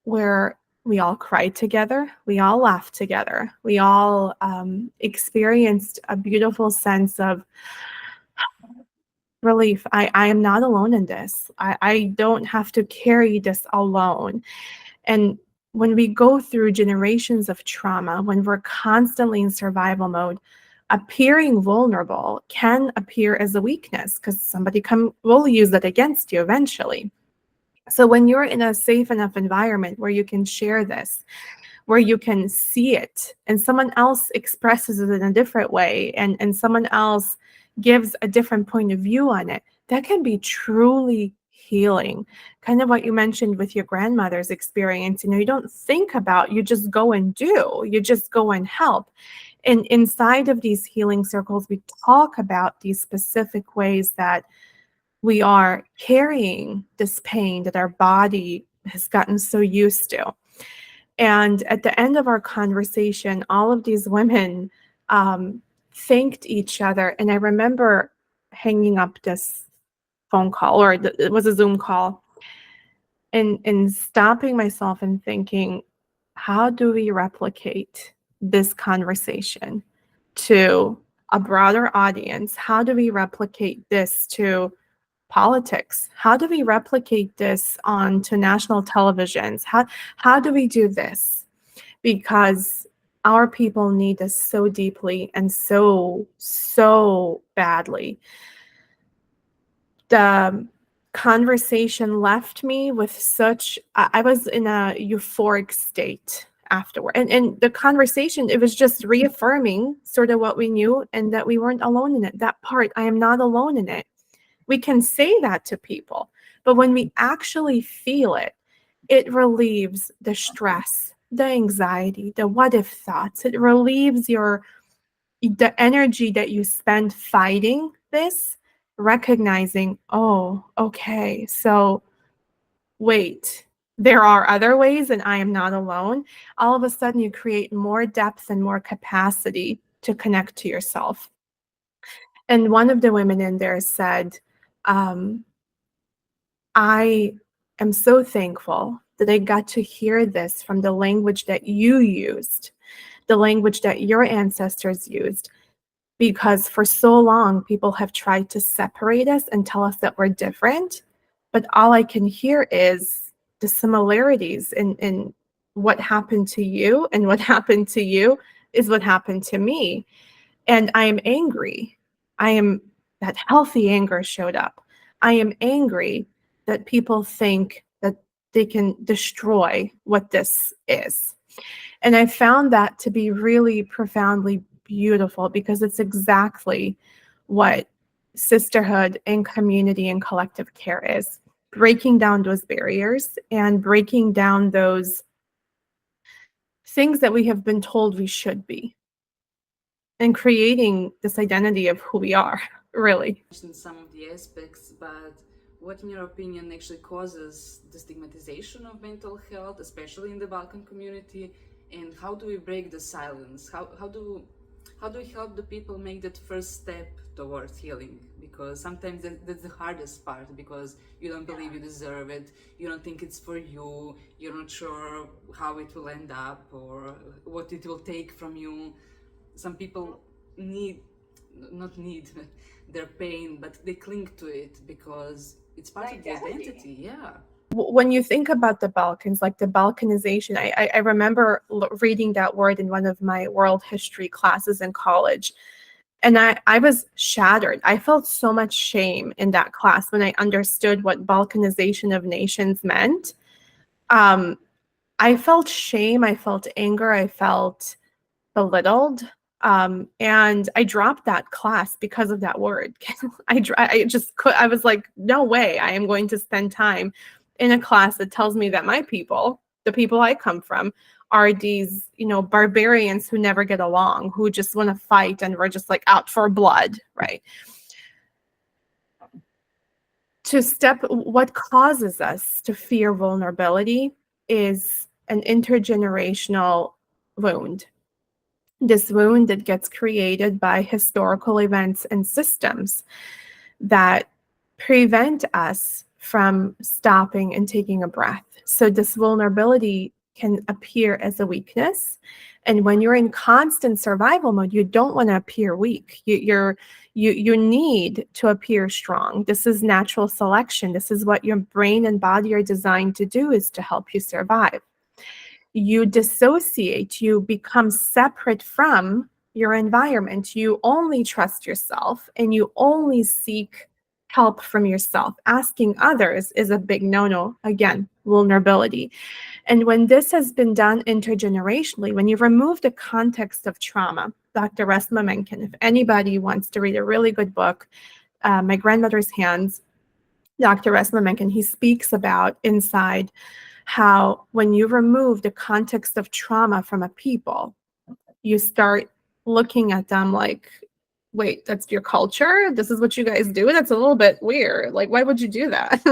where we all cried together, we all laughed together, we all experienced a beautiful sense of relief. I am not alone in this. I don't have to carry this alone. And when we go through generations of trauma, when we're constantly in survival mode, appearing vulnerable can appear as a weakness because somebody will use that against you eventually. So when you're in a safe enough environment where you can share this, where you can see it, and someone else expresses it in a different way, and someone else gives a different point of view on it, that can be truly healing. Kind of what you mentioned with your grandmother's experience. You don't think about, you just go and do, you just go and help. And inside of these healing circles, we talk about these specific ways that we are carrying this pain that our body has gotten so used to. And at the end of our conversation, all of these women thanked each other. And I remember hanging up this phone call, or it was a Zoom call, and stopping myself and thinking, how do we replicate this conversation to a broader audience? How do we replicate this to politics? How do we replicate this onto national televisions? How do we do this? Because our people need us so deeply and so badly. The conversation left me with such, I was in a euphoric state afterward. And the conversation, it was just reaffirming sort of what we knew, and that we weren't alone in it. That part, I am not alone in it. We can say that to people, but when we actually feel it, it relieves the stress, the anxiety, the what if thoughts. It relieves the energy that you spend fighting this, recognizing, oh, okay, so wait, there are other ways and I am not alone. All of a sudden you create more depth and more capacity to connect to yourself. And one of the women in there said, I am so thankful that I got to hear this from the language that you used, the language that your ancestors used, because for so long people have tried to separate us and tell us that we're different. But all I can hear is, the similarities in what happened to you and what happened to you is what happened to me. And I am angry. That healthy anger showed up. I am angry that people think that they can destroy what this is. And I found that to be really profoundly beautiful, because it's exactly what sisterhood and community and collective care is: breaking down those barriers and breaking down those things that we have been told we should be, and creating this identity of who we are, really. Mentioned some of the aspects, but what, in your opinion, actually causes the stigmatization of mental health, especially in the Balkan community, and how do we break the silence? How do we help the people make that first step towards healing? Because sometimes that's the hardest part, because you don't believe you deserve it, you don't think it's for you, you're not sure how it will end up or what it will take from you. Some people need, not need their pain, but they cling to it because it's part of the identity. Yeah. When you think about the Balkans, like the Balkanization, I remember reading that word in one of my world history classes in college. And I was shattered. I felt so much shame in that class when I understood what Balkanization of nations meant. I felt shame, I felt anger, I felt belittled. And I dropped that class because of that word. I just could, I was like, no way, I am going to spend time in a class that tells me that my people, the people I come from, are these, barbarians who never get along, who just want to fight, and we're just like out for blood, right? What causes us to fear vulnerability is an intergenerational wound. This wound that gets created by historical events and systems that prevent us from stopping and taking a breath. So this vulnerability can appear as a weakness. And when you're in constant survival mode, you don't want to appear weak. You need to appear strong. This is natural selection. This is what your brain and body are designed to do, is to help you survive. You dissociate, you become separate from your environment. You only trust yourself and you only seek help from yourself. Asking others is a big no-no. Again, vulnerability. And when this has been done intergenerationally, when you remove the context of trauma, Dr. Resma Menken, if anybody wants to read a really good book, My Grandmother's Hands, Dr. Resma Menken, he speaks about inside how when you remove the context of trauma from a people, you start looking at them like, wait, that's your culture? This is what you guys do? That's a little bit weird. Like, why would you do that?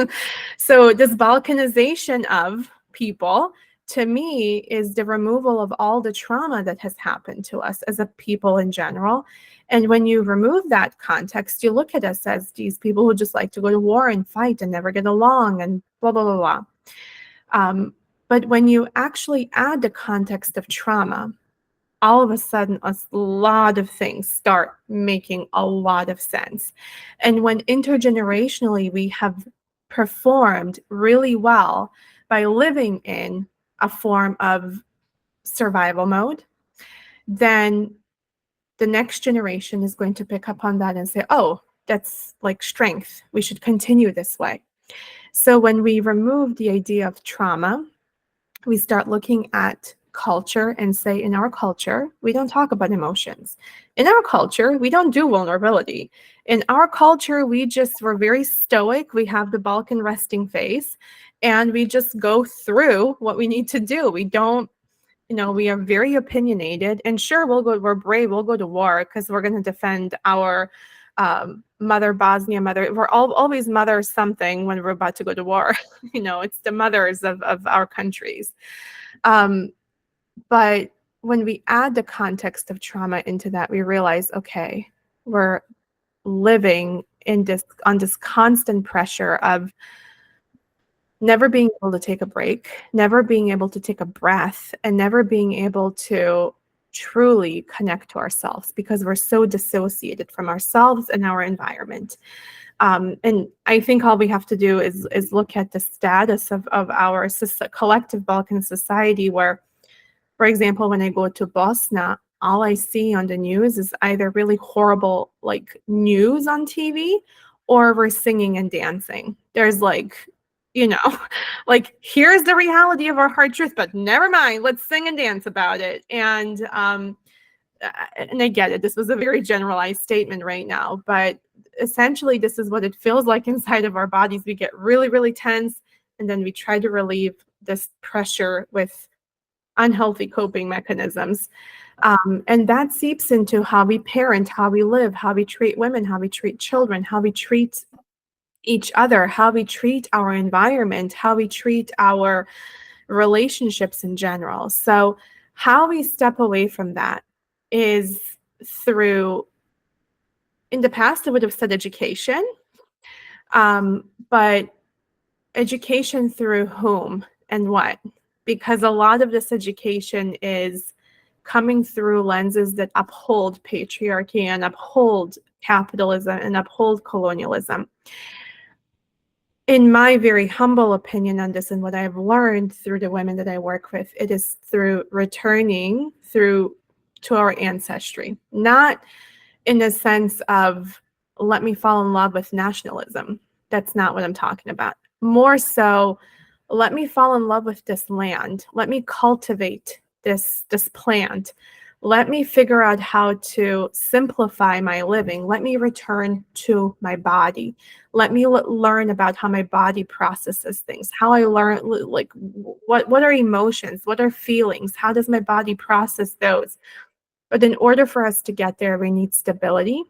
So this Balkanization of people, to me, is the removal of all the trauma that has happened to us as a people in general. And when you remove that context, you look at us as these people who just like to go to war and fight and never get along and blah, blah, blah, blah. But when you actually add the context of trauma, all of a sudden, a lot of things start making a lot of sense. And when intergenerationally we have performed really well by living in a form of survival mode, then the next generation is going to pick up on that and say, oh, that's like strength. We should continue this way. So when we remove the idea of trauma, we start looking at culture and say, in our culture, we don't talk about emotions. In our culture, we don't do vulnerability. In our culture, we're very stoic. We have the Balkan resting face, and we just go through what we need to do. We don't, we are very opinionated, and sure, we're brave, we'll go to war because we're going to defend our mother Bosnia, we're always mother something when we're about to go to war. It's the mothers of our countries. But when we add the context of trauma into that, we realize, okay, we're living on this constant pressure of never being able to take a break, never being able to take a breath, and never being able to truly connect to ourselves because we're so dissociated from ourselves and our environment. And I think all we have to do is look at the status of our collective Balkan society, where, for example, when I go to Bosnia, all I see on the news is either really horrible like news on TV, or we're singing and dancing. There's like, you know, like, here's the reality of our hard truth, but never mind, let's sing and dance about it. And I get it, this was a very generalized statement right now, but essentially this is what it feels like inside of our bodies. We get really, really tense, and then we try to relieve this pressure with unhealthy coping mechanisms. And that seeps into how we parent, how we live, how we treat women, how we treat children, how we treat each other, how we treat our environment, how we treat our relationships in general. So how we step away from that is through, in the past, I would have said education, but education through whom and what? Because a lot of this education is coming through lenses that uphold patriarchy and uphold capitalism and uphold colonialism. In my very humble opinion on this, and what I've learned through the women that I work with, it is through returning to our ancestry, not in the sense of let me fall in love with nationalism. That's not what I'm talking about. More so, let me fall in love with this land. Let me cultivate this plant. Let me figure out how to simplify my living. Let me return to my body. Let me learn about how my body processes things, how I learn, like, what are emotions? What are feelings? How does my body process those? But in order for us to get there, we need stability.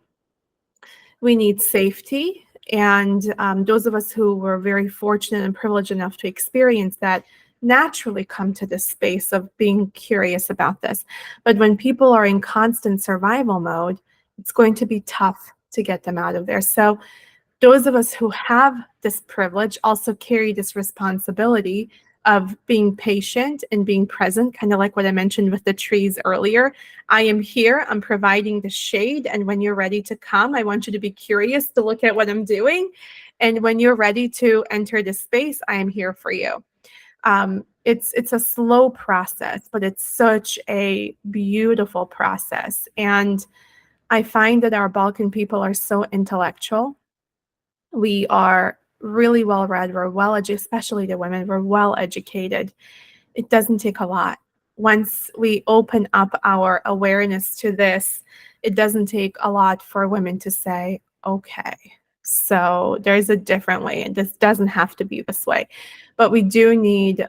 We need safety. And those of us who were very fortunate and privileged enough to experience that naturally come to this space of being curious about this. But when people are in constant survival mode, it's going to be tough to get them out of there. So those of us who have this privilege also carry this responsibility of being patient and being present, kind of like what I mentioned with the trees earlier. I am here, I'm providing the shade, and when you're ready to come, I want you to be curious to look at what I'm doing. And when you're ready to enter the space, I am here for you. It's a slow process, but it's such a beautiful process. And I find that our Balkan people are so intellectual. We are really well read, we're well educated, especially the women, we're well educated. It doesn't take a lot. Once we open up our awareness to this, it doesn't take a lot for women to say, okay, so there's a different way, and this doesn't have to be this way. But we do need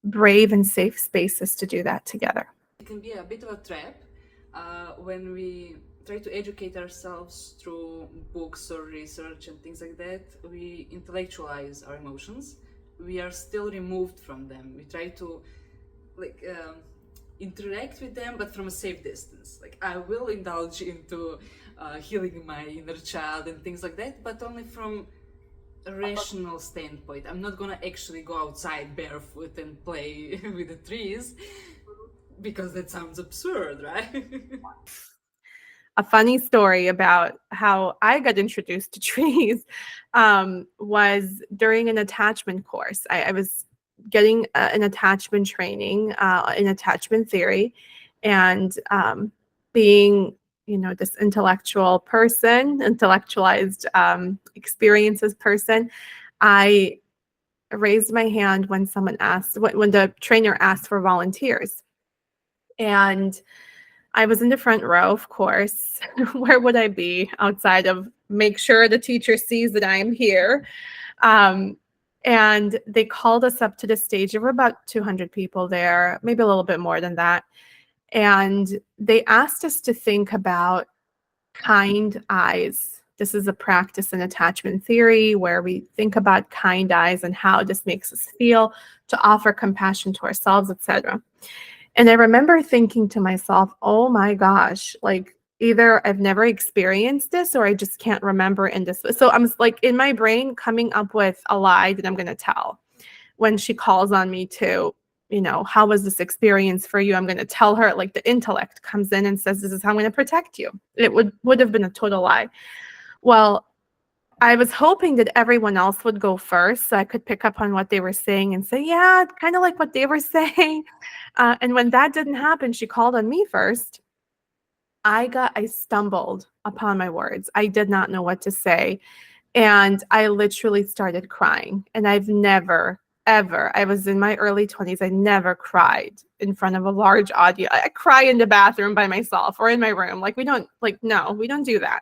brave and safe spaces to do that together. It can be a bit of a trap when we try to educate ourselves through books or research and things like that. We intellectualize our emotions. We are still removed from them. We try to interact with them, but from a safe distance. Like, I will indulge into healing my inner child and things like that, but only from a rational standpoint. I'm not gonna actually go outside barefoot and play with the trees, because that sounds absurd, right? A funny story about how I got introduced to trees was during an attachment course. I was getting an attachment training in attachment theory, and being, this intellectual person, intellectualized experiences person, I raised my hand when someone asked, when the trainer asked for volunteers. And I was in the front row, of course. Where would I be outside of make sure the teacher sees that I am here? And they called us up to the stage. There were about 200 people there, maybe a little bit more than that. And they asked us to think about kind eyes. This is a practice in attachment theory where we think about kind eyes and how this makes us feel, to offer compassion to ourselves, etc. And I remember thinking to myself, oh my gosh, like, either I've never experienced this or I just can't remember in this. So I'm like in my brain coming up with a lie that I'm going to tell when she calls on me to, how was this experience for you? I'm going to tell her, like, the intellect comes in and says, this is how I'm going to protect you. It would have been a total lie. Well, I was hoping that everyone else would go first so I could pick up on what they were saying and say, yeah, kind of like what they were saying. And when that didn't happen, she called on me first. I stumbled upon my words. I did not know what to say. And I literally started crying. And I've never, ever, I was in my early 20s, I never cried in front of a large audience. I cry in the bathroom by myself or in my room. Like, we don't, like, no, we don't do that.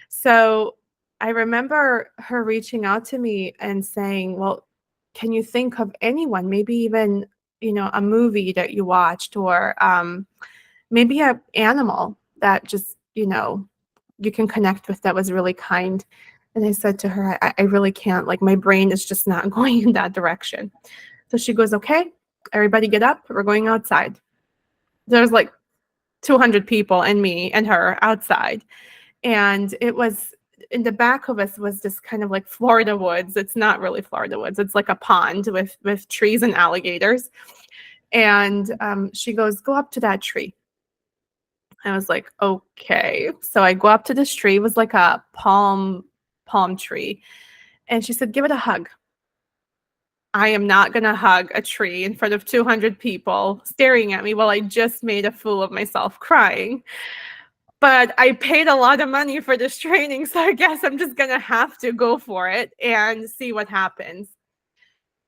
So I remember her reaching out to me and saying, well, can you think of anyone, maybe even, a movie that you watched, or maybe a animal that just, you can connect with, that was really kind. And I said to her, I really can't, like, my brain is just not going in that direction. So she goes, okay, everybody get up. We're going outside. There's like 200 people and me and her outside. And it was, in the back of us was this kind of like Florida woods. It's not really Florida woods. It's like a pond with trees and alligators. And she goes, go up to that tree. I was like, okay. So I go up to this tree. It was like a palm tree. And she said, give it a hug. I am not going to hug a tree in front of 200 people staring at me while I just made a fool of myself crying. But I paid a lot of money for this training, so I guess I'm just going to have to go for it and see what happens.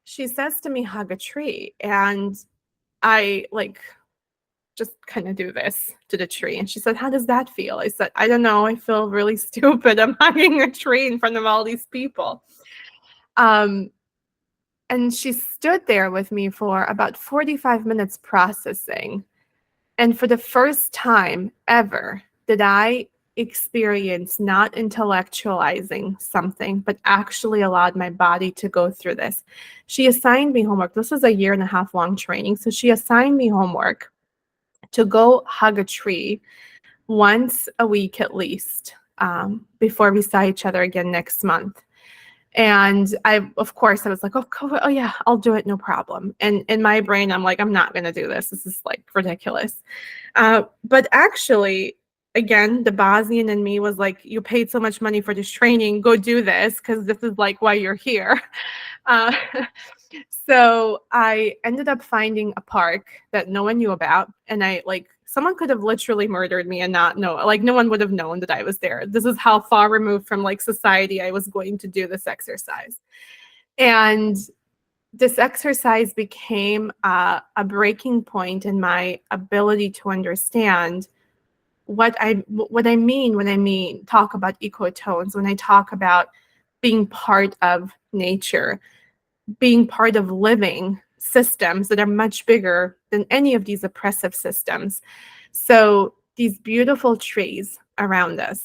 She says to me, hug a tree. And I just kind of do this to the tree. And she said, how does that feel? I said, I don't know. I feel really stupid. I'm hugging a tree in front of all these people. And she stood there with me for about 45 minutes processing. And for the first time ever did I experience not intellectualizing something, but actually allowed my body to go through this. She assigned me homework. This was a 1.5 year long training. So she assigned me homework to go hug a tree once a week at least, before we saw each other again next month. And of course, I was like, oh yeah, I'll do it, no problem. And in my brain, I'm like, I'm not going to do this. This is like ridiculous. But actually, again, the Bosnian in me was like, you paid so much money for this training, go do this, because this is like why you're here. So I ended up finding a park that no one knew about. And someone could have literally murdered me and not know, like no one would have known that I was there. This is how far removed from like society I was going to do this exercise. And this exercise became a breaking point in my ability to understand what I mean when I talk about ecotones, when I talk about being part of nature, being part of living systems that are much bigger than any of these oppressive systems. So these beautiful trees around us,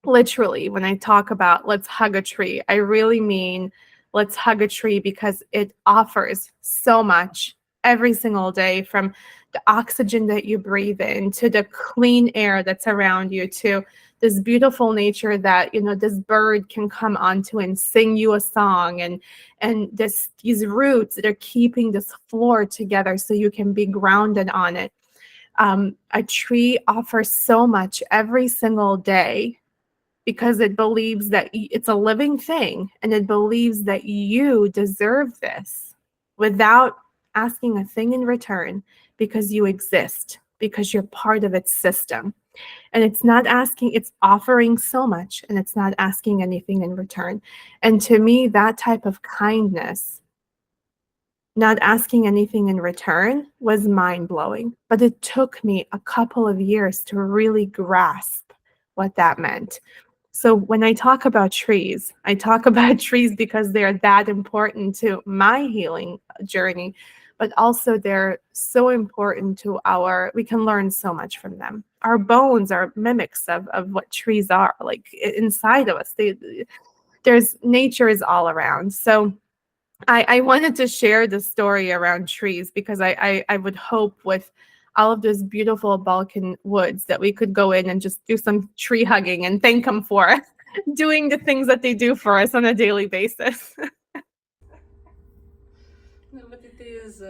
literally, when I talk about let's hug a tree, I really mean let's hug a tree, because it offers so much every single day, from the oxygen that you breathe in to the clean air that's around you, to this beautiful nature that this bird can come onto and sing you a song, and these roots that are keeping this floor together so you can be grounded on it. A tree offers so much every single day, because it believes that it's a living thing, and it believes that you deserve this without asking a thing in return, because you exist, because you're part of its system. And it's offering so much, and it's not asking anything in return. And to me, that type of kindness, not asking anything in return, was mind-blowing. But it took me a couple of years to really grasp what that meant. So when I talk about trees, I talk about trees because they're that important to my healing journey, but also they're so important to we can learn so much from them. Our bones are mimics of what trees are, like inside of us. Nature is all around. So I wanted to share the story around trees, because I would hope with all of those beautiful Balkan woods that we could go in and just do some tree hugging and thank them for doing the things that they do for us on a daily basis. No, but it is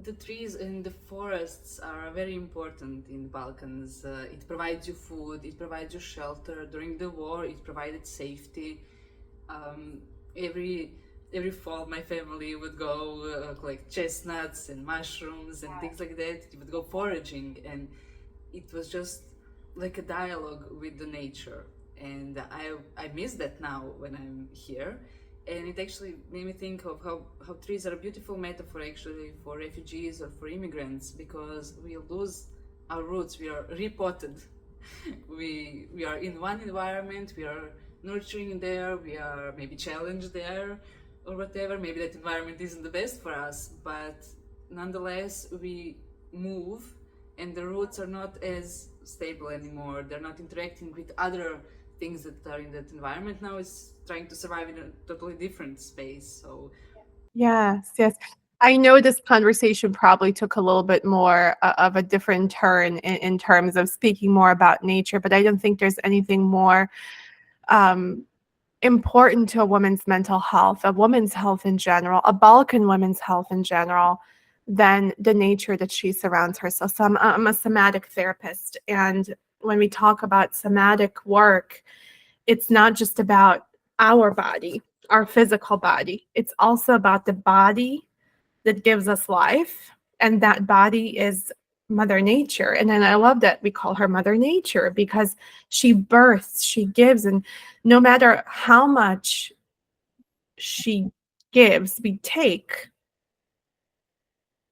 the trees and the forests are very important in the Balkans. It provides you food, it provides you shelter. During the war, it provided safety. Um, every every fall, my family would go collect chestnuts and mushrooms and things like that. We would go foraging, and it was just like a dialogue with the nature. And I miss that now when I'm here. And it actually made me think of how trees are a beautiful metaphor actually for refugees or for immigrants, because we lose our roots, we are repotted. We are in one environment, we are nurturing there, we are maybe challenged there or whatever. Maybe that environment isn't the best for us, but nonetheless we move, and the roots are not as stable anymore. They're not interacting with other things that are in that environment. Now it's trying to survive in a totally different space. So Yes, yes. I know this conversation probably took a little bit more of a different turn in terms of speaking more about nature, but I don't think there's anything more um, important to a woman's mental health, a woman's health in general, a Balkan woman's health in general, than the nature that she surrounds herself. So I'm a somatic therapist, and when we talk about somatic work, it's not just about our body, our physical body. It's also about the body that gives us life, and that body is Mother Nature. And then I love that we call her Mother Nature, because she births, she gives, and no matter how much she gives, we take,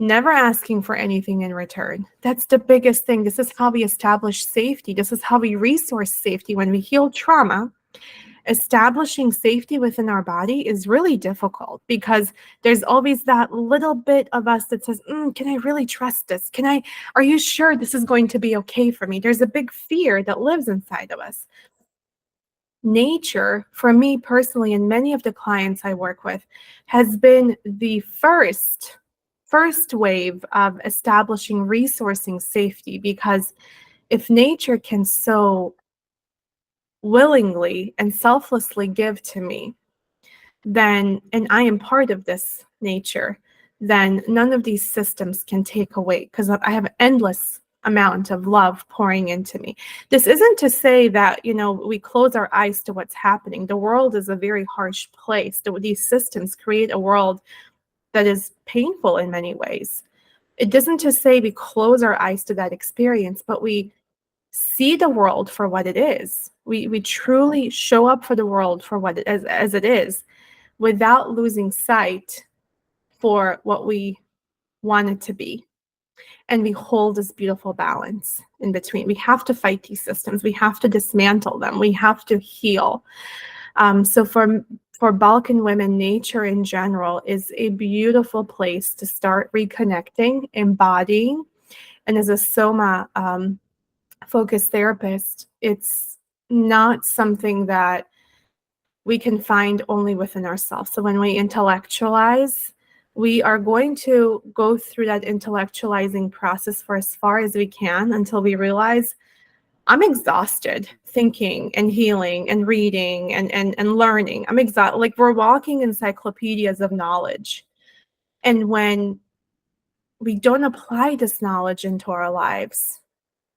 never asking for anything in return. That's the biggest thing. This is how we establish safety. This is how we resource safety. When we heal trauma, establishing safety within our body is really difficult, because there's always that little bit of us that says, can I really trust this? Are you sure this is going to be okay for me? There's a big fear that lives inside of us. Nature, for me personally, and many of the clients I work with, has been the first wave of establishing resourcing safety, because if nature can so willingly and selflessly give to me, then, and I am part of this nature, then none of these systems can take away, because I have endless amount of love pouring into me. This isn't to say that, we close our eyes to what's happening. The world is a very harsh place. These systems create a world that is painful in many ways. It doesn't to say we close our eyes to that experience, but we see the world for what it is. We truly show up for the world for what as it is, without losing sight for what we want it to be. And we hold this beautiful balance in between. We have to fight these systems. We have to dismantle them. We have to heal. So for Balkan women, nature in general is a beautiful place to start reconnecting, embodying. And as a Soma focused therapist, it's not something that we can find only within ourselves. So when we intellectualize, we are going to go through that intellectualizing process for as far as we can, until we realize I'm exhausted thinking and healing and reading and learning. I'm exhausted. Like, we're walking encyclopedias of knowledge. And when we don't apply this knowledge into our lives,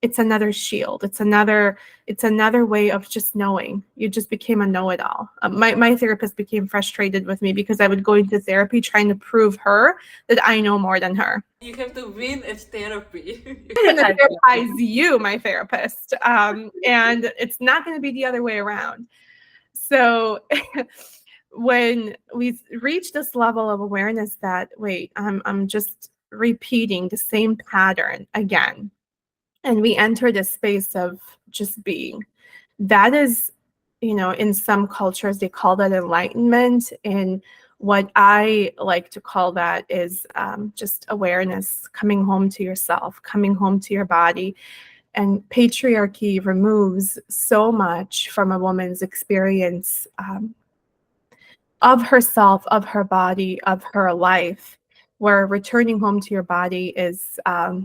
it's another shield. It's another way of just knowing. You just became a know-it-all. My therapist became frustrated with me because I would go into therapy trying to prove her that I know more than her. you have to win at therapy. I'm going to therapize you, my therapist, and it's not going to be the other way around. So when we reach this level of awareness that, wait, I'm just repeating the same pattern again, and we enter this space of just being, that is, in some cultures they call that enlightenment, and what I like to call that is just awareness, coming home to yourself, coming home to your body. And patriarchy removes so much from a woman's experience of herself, of her body, of her life, where returning home to your body is a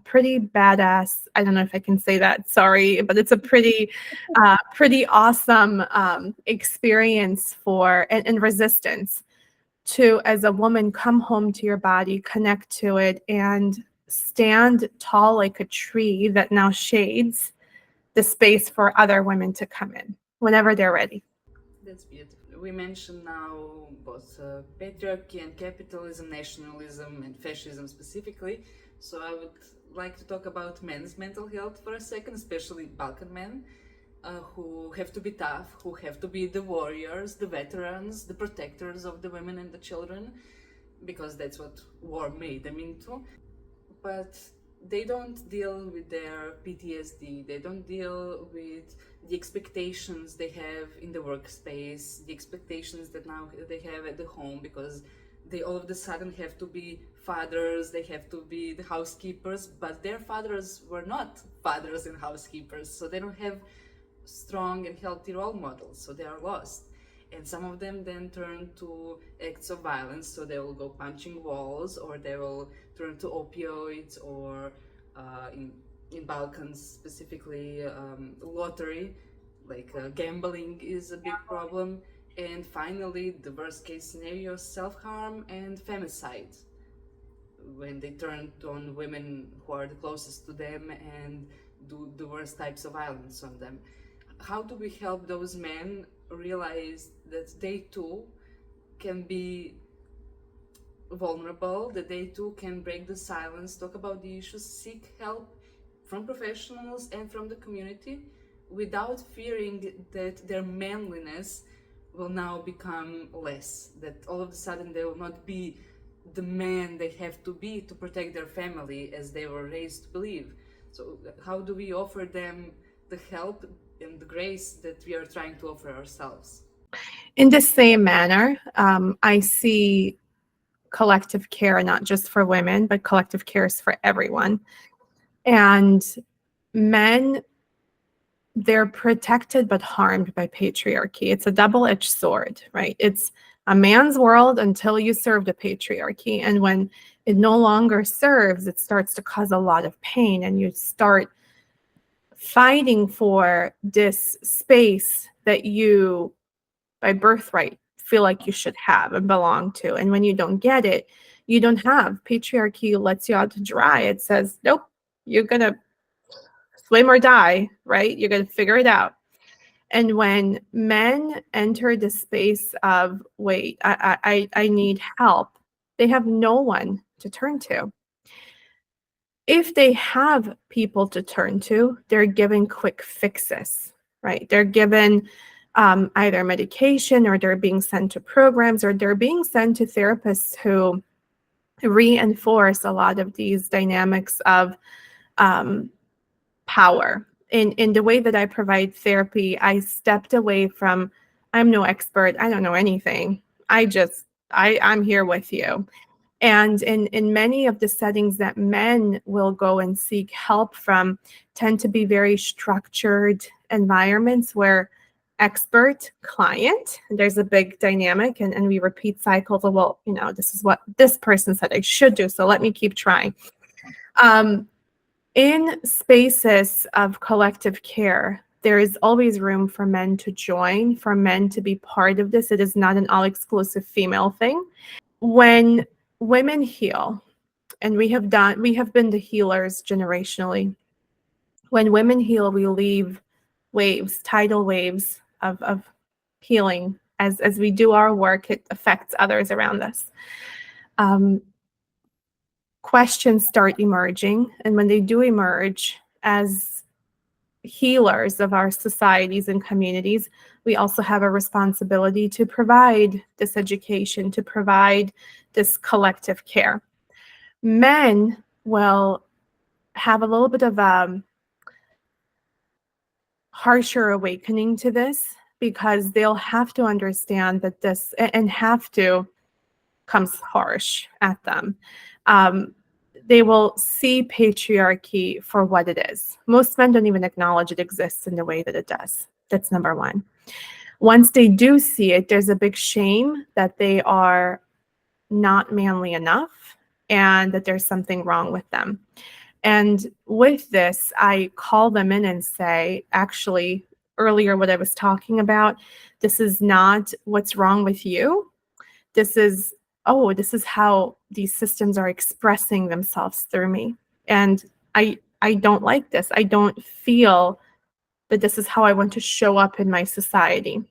pretty badass, I don't know if I can say that, sorry, but it's a pretty awesome experience for, and resistance. to, as a woman, come home to your body, connect to it, and stand tall like a tree that now shades the space for other women to come in whenever they're ready. That's beautiful. We mentioned now both patriarchy and capitalism, nationalism and fascism specifically. So I would like to talk about men's mental health for a second, especially Balkan men, who have to be tough, who have to be the warriors, the veterans, the protectors of the women and the children, because that's what war made them into. But they don't deal with their PTSD, they don't deal with the expectations they have in the workspace, the expectations that now they have at the home, because they all of a sudden have to be fathers, they have to be the housekeepers, but their fathers were not fathers and housekeepers, so they don't have strong and healthy role models, so they are lost. And some of them then turn to acts of violence, so they will go punching walls, or they will turn to opioids, or in Balkans specifically, lottery, like gambling is a big problem. And finally, the worst case scenario, self-harm and femicide, when they turn on women who are the closest to them and do the worst types of violence on them. How do we help those men realize that they too can be vulnerable, that they too can break the silence, talk about the issues, seek help from professionals and from the community, without fearing that their manliness will now become less, that all of a sudden they will not be the man they have to be to protect their family as they were raised to believe. So how do we offer them the help and the grace that we are trying to offer ourselves? In the same manner, I see collective care not just for women, but collective care is for everyone. And men, they're protected but harmed by patriarchy. It's a double-edged sword, right? It's a man's world until you serve the patriarchy. And when it no longer serves, it starts to cause a lot of pain, and you start fighting for this space that you, by birthright, feel like you should have and belong to. And when you don't get it, you don't have. Patriarchy lets you out to dry. It says, nope, you're going to swim or die, right? You're going to figure it out. And when men enter the space of, wait, I need help, they have no one to turn to. If they have people to turn to, they're given quick fixes, right? They're given either medication, or they're being sent to programs, or they're being sent to therapists who reinforce a lot of these dynamics of power. In the way that I provide therapy, I stepped away from, I'm no expert, I don't know anything. I'm here with you. And in many of the settings that men will go and seek help from tend to be very structured environments where expert client, there's a big dynamic, and we repeat cycles of, well, this is what this person said I should do, so let me keep trying. In spaces of collective care, there is always room for men to join, for men to be part of this. It is not an all-exclusive female thing. When women heal, and we have been the healers generationally. When women heal, we leave waves, tidal waves of healing. As we do our work, it affects others around us. Questions start emerging, and when they do emerge, as healers of our societies and communities, we also have a responsibility to provide this education, to provide this collective care. Men will have a little bit of a harsher awakening to this, because they'll have to understand that this, and have to comes harsh at them. They will see patriarchy for what it is. Most men don't even acknowledge it exists in the way that it does. That's number one. Once they do see it, there's a big shame that they are not manly enough, and that there's something wrong with them. And with this, I call them in and say, actually, earlier what I was talking about, this is not what's wrong with you. this is, oh, this is how these systems are expressing themselves through me. And I don't like this. I don't feel that this is how I want to show up in my society.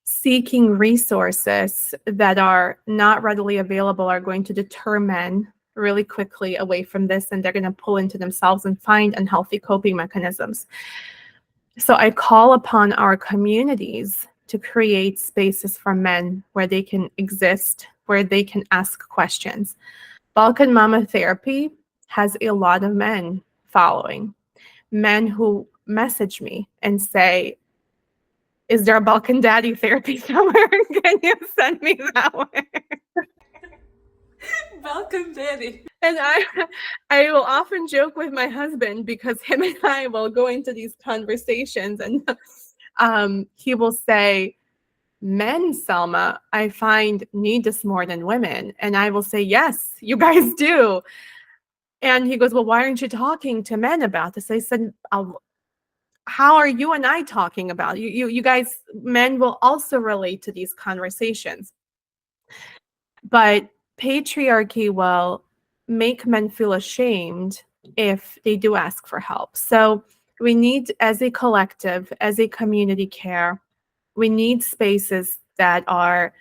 Seeking resources that are not readily available are going to deter men really quickly away from this, and they're going to pull into themselves and find unhealthy coping mechanisms. So I call upon our communities to create spaces for men where they can exist, where they can ask questions. Balkan Mama Therapy has a lot of men following, men who message me and say, is there a Balkan Daddy therapy somewhere? Can you send me that one? Balkan Daddy. And I will often joke with my husband because him and I will go into these conversations, and he will say, men, Selma, I find need this more than women. And I will say, yes, you guys do. And he goes, well, why aren't you talking to men about this? I said, how are you and I talking about it? You guys, men will also relate to these conversations. But patriarchy will make men feel ashamed if they do ask for help. So we need, as a collective, as a community care, we need spaces that are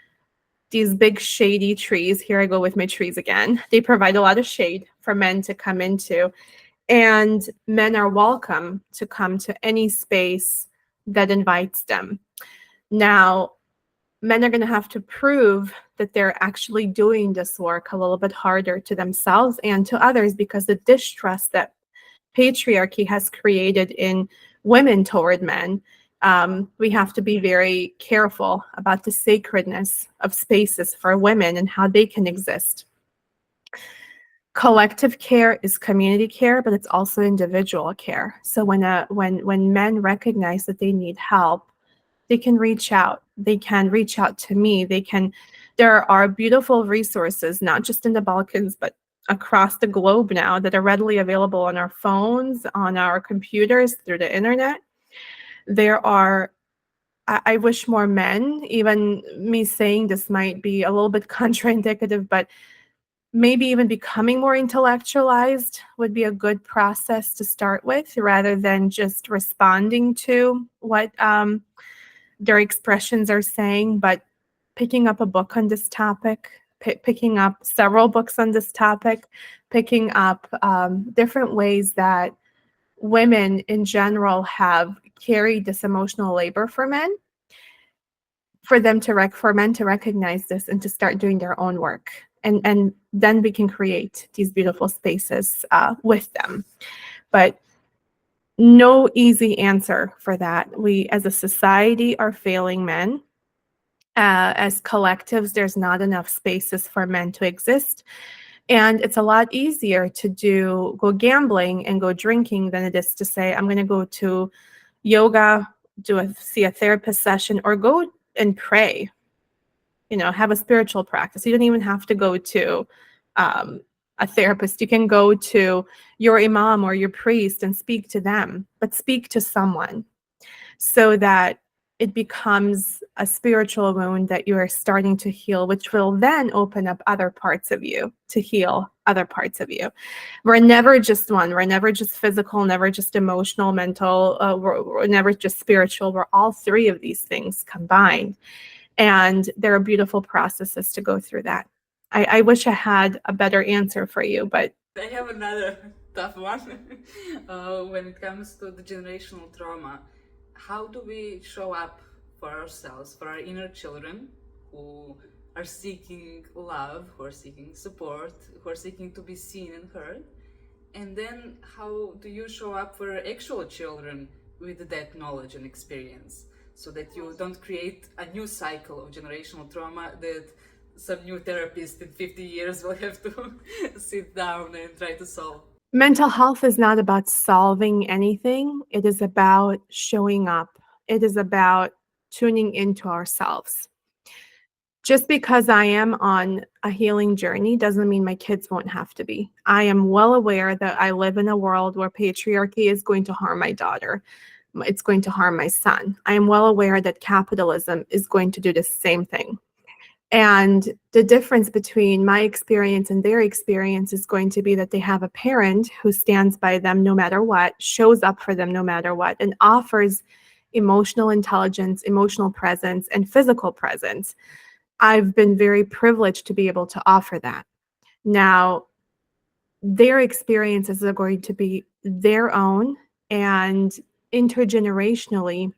these big shady trees. Here I go with my trees again. They provide a lot of shade for men to come into. And men are welcome to come to any space that invites them. Now, men are going to have to prove that they're actually doing this work a little bit harder to themselves and to others, because the distrust that patriarchy has created in women toward men, we have to be very careful about the sacredness of spaces for women and how they can exist. Collective care is community care, but it's also individual care. So when men recognize that they need help, they can reach out. They can reach out to me. There are beautiful resources, not just in the Balkans, but across the globe now, that are readily available on our phones, on our computers, through the internet. I wish more men, even me saying this might be a little bit contraindicative, but maybe even becoming more intellectualized would be a good process to start with, rather than just responding to what their expressions are saying, but picking up a book on this topic, picking up several books on this topic, picking up different ways that women in general have carried this emotional labor for men, for men to recognize this and to start doing their own work. And then we can create these beautiful spaces with them. But no easy answer for that. We, as a society, are failing men. As collectives, there's not enough spaces for men to exist. And it's a lot easier to go gambling and go drinking than it is to say, I'm going to go to yoga, see a therapist session, or go and pray, have a spiritual practice. You don't even have to go to a therapist. You can go to your imam or your priest and speak to them, but speak to someone, so that it becomes a spiritual wound that you are starting to heal, which will then open up other parts of you to heal other parts of you. We're never just one. We're never just physical, never just emotional, mental, we're never just spiritual. We're all three of these things combined. And there are beautiful processes to go through that. I wish I had a better answer for you, but I have another tough one. When it comes to the generational trauma, how do we show up for ourselves, for our inner children who are seeking love, who are seeking support, who are seeking to be seen and heard? And then how do you show up for actual children with that knowledge and experience, so that you don't create a new cycle of generational trauma that some new therapist in 50 years will have to sit down and try to solve? mental health is not about solving anything. It is about showing up. It is about tuning into ourselves. Just because I am on a healing journey doesn't mean my kids won't have to be. I am well aware that I live in a world where patriarchy is going to harm my daughter. It's going to harm my son. I am well aware that capitalism is going to do the same thing. And the difference between my experience and their experience is going to be that they have a parent who stands by them no matter what, shows up for them no matter what, and offers emotional intelligence, emotional presence, and physical presence. I've been very privileged to be able to offer that. Now, their experiences are going to be their own, and intergenerationally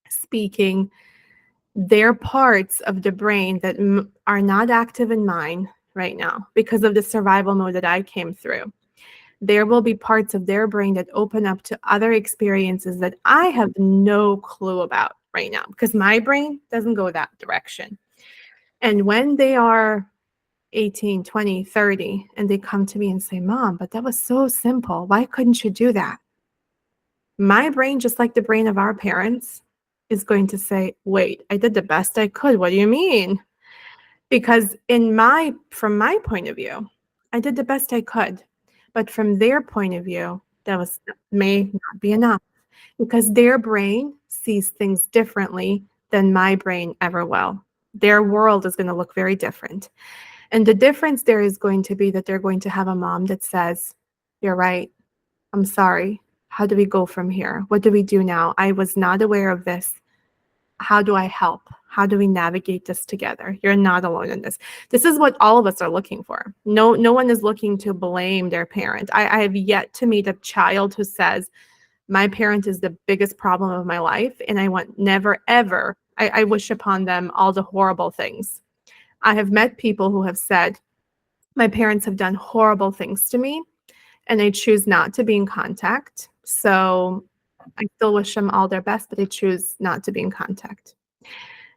speaking, they're parts of the brain that are not active in mine right now because of the survival mode that I came through. There will be parts of their brain that open up to other experiences that I have no clue about right now because my brain doesn't go that direction. And when they are 18, 20, 30, and they come to me and say, Mom, but that was so simple. Why couldn't you do that? My brain, just like the brain of our parents, is going to say, wait, I did the best I could. What do you mean? Because from my point of view, I did the best I could. But from their point of view, may not be enough because their brain sees things differently than my brain ever will. Their world is going to look very different. And the difference there is going to be that they're going to have a mom that says, you're right. I'm sorry. How do we go from here? What do we do now? I was not aware of this. How do I help? How do we navigate this together? You're not alone in this. This is what all of us are looking for. No one is looking to blame their parent. I have yet to meet a child who says, my parent is the biggest problem of my life, and I want never, ever, I wish upon them all the horrible things. I have met people who have said, my parents have done horrible things to me, and I choose not to be in contact. So I still wish them all their best, but I choose not to be in contact.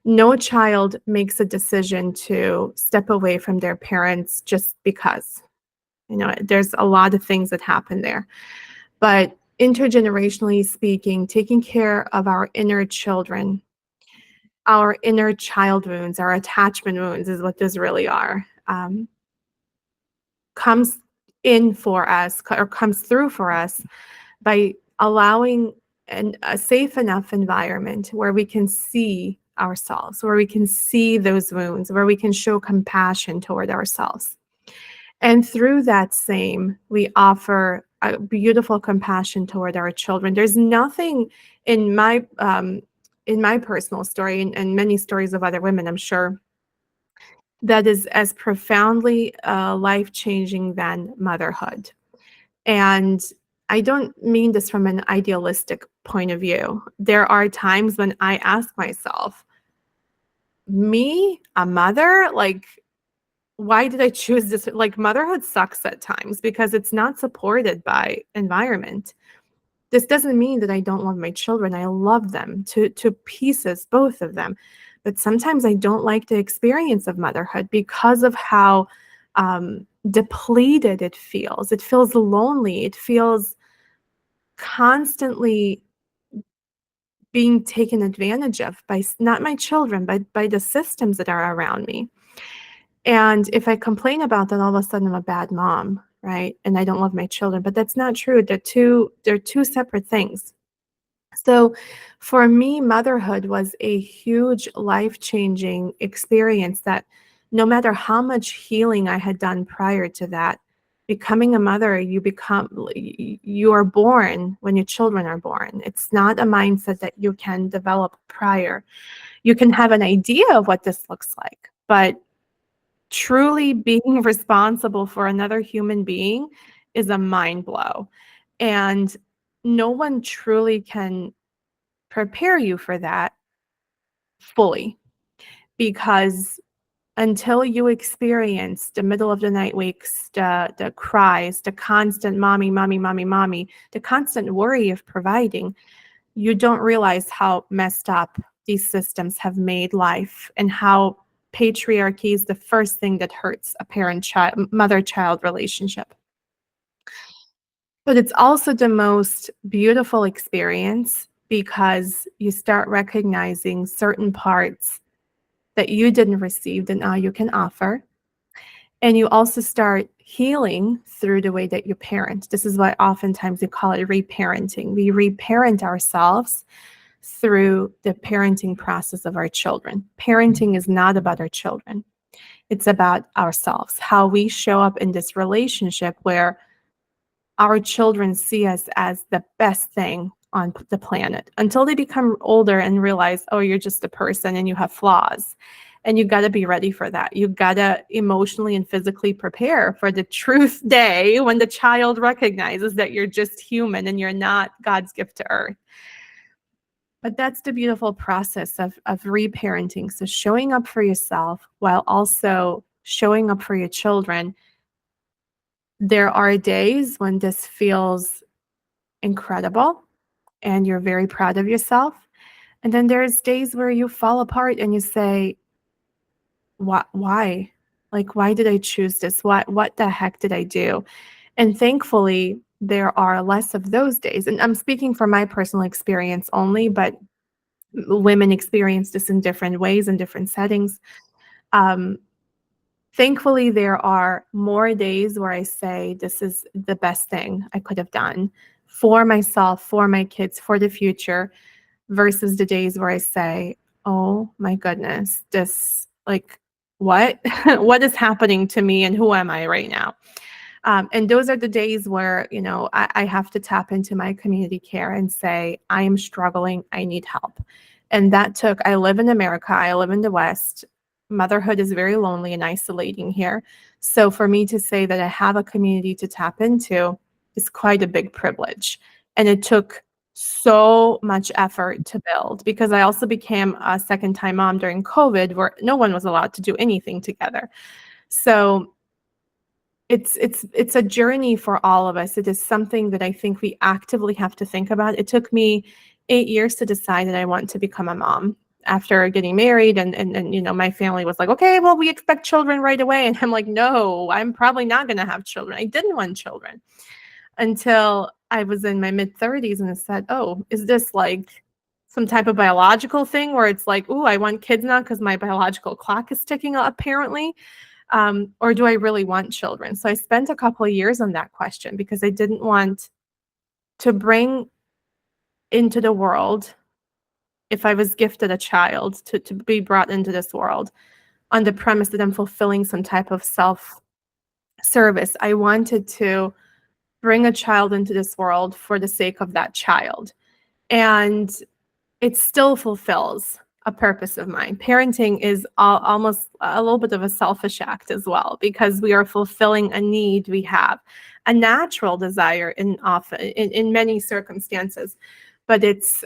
No child makes a decision to step away from their parents just because. There's a lot of things that happen there. But intergenerationally speaking, taking care of our inner children, our inner child wounds, our attachment wounds is what those really are, comes in for us or comes through for us by allowing a safe enough environment where we can see ourselves, where we can see those wounds, where we can show compassion toward ourselves. And through that same, we offer a beautiful compassion toward our children. There's nothing in my personal story and many stories of other women, I'm sure, that is as profoundly life-changing than motherhood. And I don't mean this from an idealistic point of view. There are times when I ask myself, me, a mother, like, why did I choose this? Like, motherhood sucks at times because it's not supported by environment. This doesn't mean that I don't love my children. I love them to pieces, both of them. But sometimes I don't like the experience of motherhood because of how depleted it feels. It feels lonely. It feels constantly being taken advantage of by not my children, but by the systems that are around me. And if I complain about that, all of a sudden I'm a bad mom, right? And I don't love my children, but that's not true. They're two separate things. So for me, motherhood was a huge life-changing experience that no matter how much healing I had done prior to that, becoming a mother, you are born when your children are born. It's not a mindset that you can develop prior. You can have an idea of what this looks like, but truly being responsible for another human being is a mind blow. And no one truly can prepare you for that fully, because until you experience the middle of the night wakes, the cries, the constant mommy, mommy, mommy, mommy, the constant worry of providing, you don't realize how messed up these systems have made life and how patriarchy is the first thing that hurts a parent-child, mother-child relationship. But it's also the most beautiful experience because you start recognizing certain parts that you didn't receive that now you can offer. And you also start healing through the way that you parent. This is why oftentimes we call it reparenting. We reparent ourselves through the parenting process of our children. Parenting is not about our children. It's about ourselves, how we show up in this relationship where our children see us as the best thing on the planet until they become older and realize, oh, you're just a person and you have flaws. And you got to be ready for that. You got to emotionally and physically prepare for the truth day when the child recognizes that you're just human and you're not God's gift to earth. But that's the beautiful process of reparenting. So showing up for yourself while also showing up for your children. There are days when this feels incredible and you're very proud of yourself. And then there's days where you fall apart and you say, why? Like, why did I choose this? What the heck did I do? And thankfully, there are less of those days. And I'm speaking from my personal experience only, but women experience this in different ways, in different settings. Thankfully, there are more days where I say, this is the best thing I could have done for myself, for my kids, for the future, versus the days where I say, oh my goodness, this, like, what? What is happening to me and who am I right now? And those are the days where, I have to tap into my community care and say, I am struggling, I need help. And I live in America, I live in the West. Motherhood is very lonely and isolating here. So for me to say that I have a community to tap into is quite a big privilege. And it took so much effort to build, because I also became a second-time mom during COVID where no one was allowed to do anything together. So it's a journey for all of us. It is something that I think we actively have to think about. It took me 8 years to decide that I want to become a mom after getting married, and my family was like, okay, well, we expect children right away. And I'm like, no, I'm probably not going to have children. I didn't want children until I was in my mid-30s, and I said, oh, is this like some type of biological thing where it's like, oh, I want kids now because my biological clock is ticking apparently. Or do I really want children? So I spent a couple of years on that question because I didn't want to bring into the world, if I was gifted a child, to be brought into this world on the premise that I'm fulfilling some type of self-service. I wanted to bring a child into this world for the sake of that child. And it still fulfills a purpose of mine. Parenting is almost a little bit of a selfish act as well, because we are fulfilling a need we have, a natural desire in many circumstances, but it's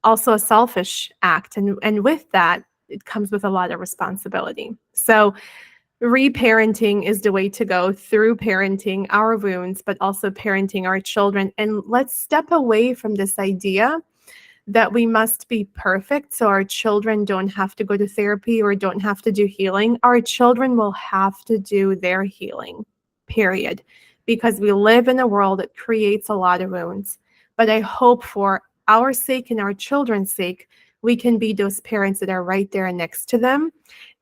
also a selfish act. And with that, it comes with a lot of responsibility. So reparenting is the way to go, through parenting our wounds, but also parenting our children. And let's step away from this idea that we must be perfect so our children don't have to go to therapy or don't have to do healing. Our children will have to do their healing, period, because we live in a world that creates a lot of wounds. But I hope for our sake and our children's sake, we can be those parents that are right there next to them.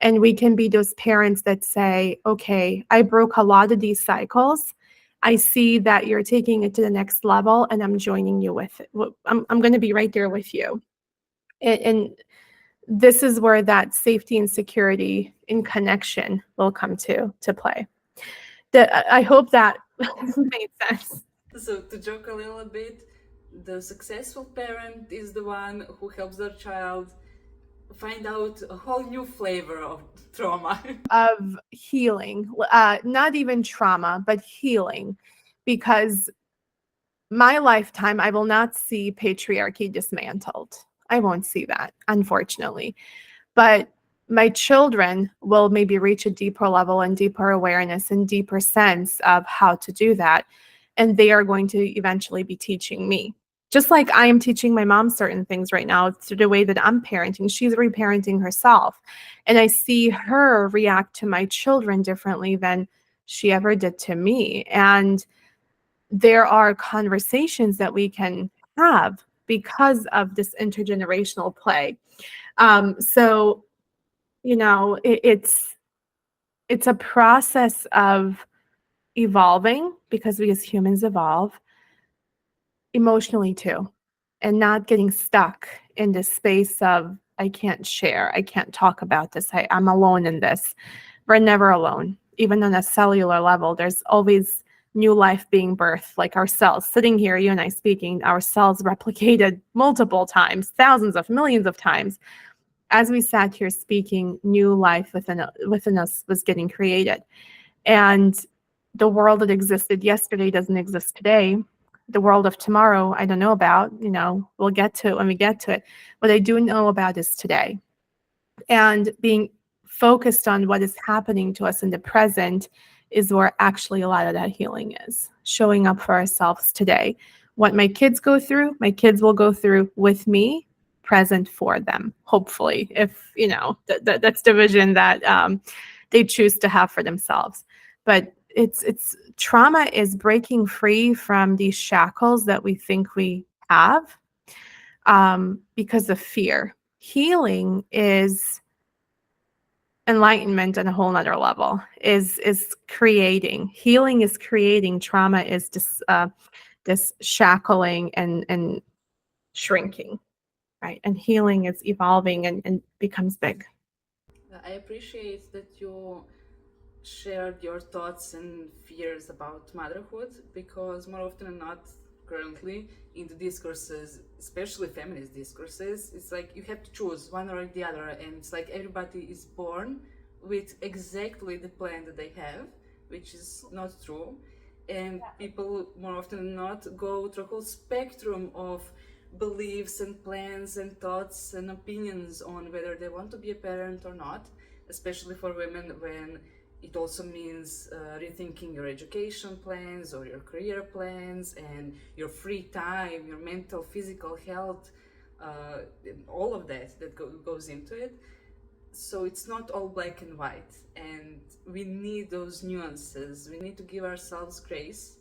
And we can be those parents that say, okay, I broke a lot of these cycles. I see that you're taking it to the next level, and I'm joining you with it. I'm going to be right there with you. And this is where that safety and security in connection will come to play. I hope that made sense. So to joke a little bit, the successful parent is the one who helps their child find out a whole new flavor of trauma. Of healing, not even trauma, but healing, because my lifetime, I will not see patriarchy dismantled. I won't see that, unfortunately. But my children will maybe reach a deeper level and deeper awareness and deeper sense of how to do that. And they are going to eventually be teaching me. Just like I am teaching my mom certain things right now through the way that I'm parenting, she's reparenting herself. And I see her react to my children differently than she ever did to me. And there are conversations that we can have because of this intergenerational play. So, it's a process of evolving, because we as humans evolve emotionally too. and not getting stuck in this space of, I can't share, I can't talk about this, I'm alone in this. We're never alone. Even on a cellular level, there's always new life being birthed, like our cells. Sitting here, you and I speaking, our cells replicated multiple times, thousands of millions of times. As we sat here speaking, new life within us was getting created. And the world that existed yesterday doesn't exist today. The world of tomorrow, I don't know about, we'll get to it when we get to it. What I do know about is today. And being focused on what is happening to us in the present is where actually a lot of that healing is. Showing up for ourselves today. What my kids go through, my kids will go through with me, present for them, hopefully, if, that's the vision that they choose to have for themselves. But it's trauma is breaking free from these shackles that we think we have because of fear. Healing is enlightenment on a whole nother level, is creating. Healing is creating. Trauma is this shackling and shrinking, right? And healing is evolving and becomes big. I appreciate that you shared your thoughts and fears about motherhood, because more often than not, currently in the discourses, especially feminist discourses, it's like you have to choose one or the other, and it's like everybody is born with exactly the plan that they have, which is not true. And people more often than not go through a whole spectrum of beliefs and plans and thoughts and opinions on whether they want to be a parent or not, especially for women, when it also means rethinking your education plans or your career plans and your free time, your mental, physical health, and all of that goes into it. So it's not all black and white, and we need those nuances. We need to give ourselves grace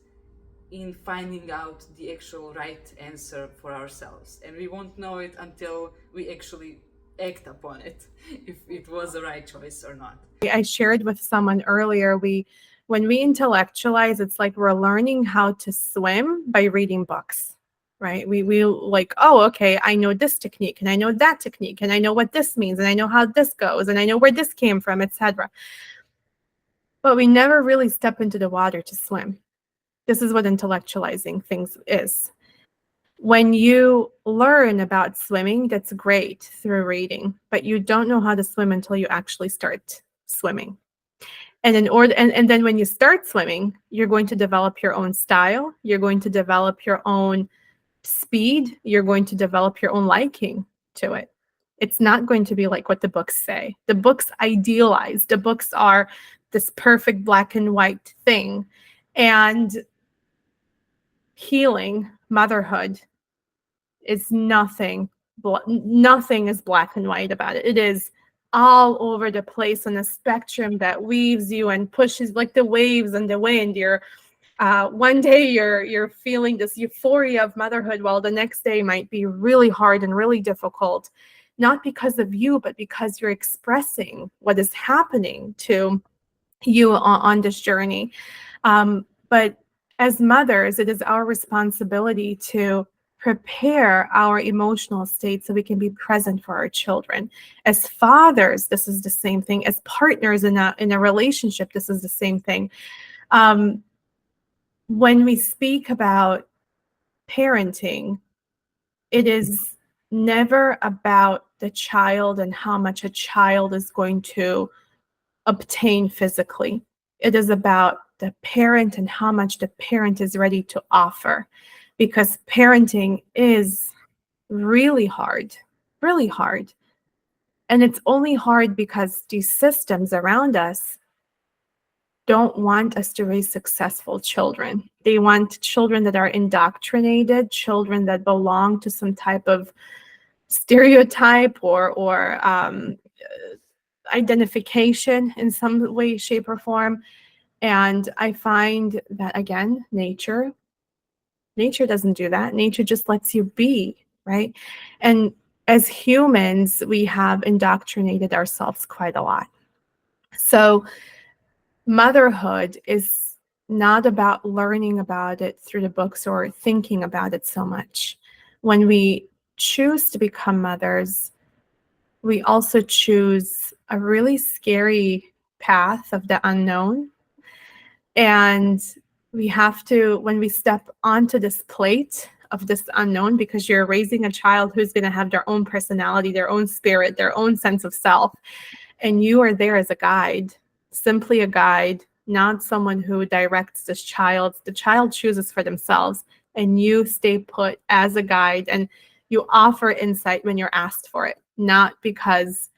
in finding out the actual right answer for ourselves, and we won't know it until we actually act upon it, if it was the right choice or not. I shared with someone earlier, when we intellectualize, it's like we're learning how to swim by reading books, right? We like, oh, okay, I know this technique and I know that technique and I know what this means and I know how this goes and I know where this came from, etc. But we never really step into the water to swim. This is what intellectualizing things is. When you learn about swimming, that's great through reading, but you don't know how to swim until you actually start swimming. And and then when you start swimming, you're going to develop your own style, you're going to develop your own speed, you're going to develop your own liking to it. It's not going to be like what the books say. The books idealize. The books are this perfect black and white thing. And healing, motherhood, is nothing is black and white about it. It is all over the place on a spectrum that weaves you and pushes like the waves and the wind. You're one day you're feeling this euphoria of motherhood, while the next day might be really hard and really difficult, not because of you, but because you're expressing what is happening to you on this journey. But as mothers, it is our responsibility to prepare our emotional state so we can be present for our children. As fathers, this is the same thing. As partners in a relationship, this is the same thing. When we speak about parenting, it is never about the child and how much a child is going to obtain physically. It is about the parent and how much the parent is ready to offer, because parenting is really hard, really hard. And it's only hard because these systems around us don't want us to raise successful children. They want children that are indoctrinated, children that belong to some type of stereotype or identification in some way, shape, or form. And I find that, again, nature doesn't do that. Nature just lets you be, right? And as humans, we have indoctrinated ourselves quite a lot. So motherhood is not about learning about it through the books or thinking about it so much. when we choose to become mothers, we also choose a really scary path of the unknown. And we have to, when we step onto this plate of this unknown, because you're raising a child who's going to have their own personality, their own spirit, their own sense of self, and you are there as a guide, simply a guide, not someone who directs this child. The child chooses for themselves, and you stay put as a guide, and you offer insight when you're asked for it, not because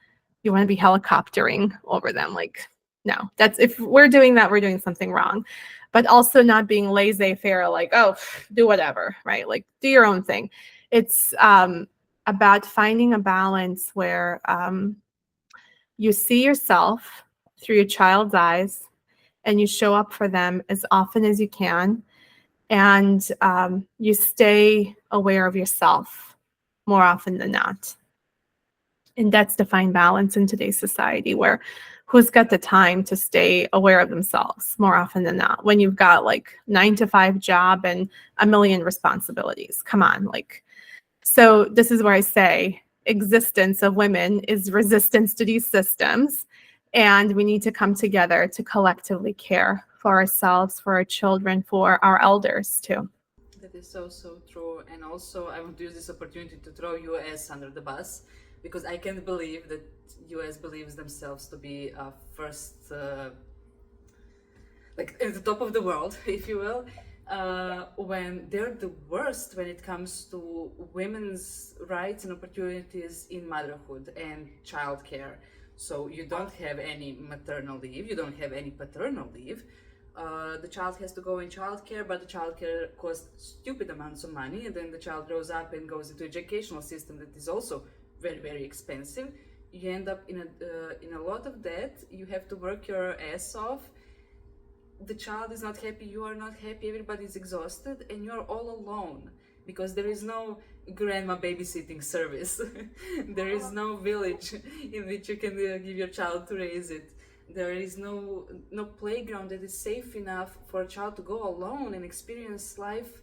you want to be helicoptering over them. Like, no, that's, if we're doing that, we're doing something wrong. But also not being laissez-faire, like, oh, do whatever, right? Like, do your own thing. It's about finding a balance where you see yourself through your child's eyes, and you show up for them as often as you can, and you stay aware of yourself more often than not. And that's the fine balance in today's society, where who's got the time to stay aware of themselves more often than not when you've got like 9-to-5 job and a million responsibilities? Come on, like, so this is where I say existence of women is resistance to these systems, and we need to come together to collectively care for ourselves, for our children, for our elders too. That is so, so true. And also, I want to use this opportunity to throw US under the bus, because I can't believe that US believes themselves to be first, like at the top of the world, if you will, when they're the worst when it comes to women's rights and opportunities in motherhood and childcare. So you don't have any maternal leave, you don't have any paternal leave. The child has to go in childcare, but the childcare costs stupid amounts of money, and then the child grows up and goes into educational system that is also very, very expensive. You end up in a lot of debt. You have to work your ass off. The child is not happy, you are not happy, everybody's exhausted, and you're all alone because there is no grandma babysitting service. There is no village in which you can give your child to raise it. There is no playground that is safe enough for a child to go alone and experience life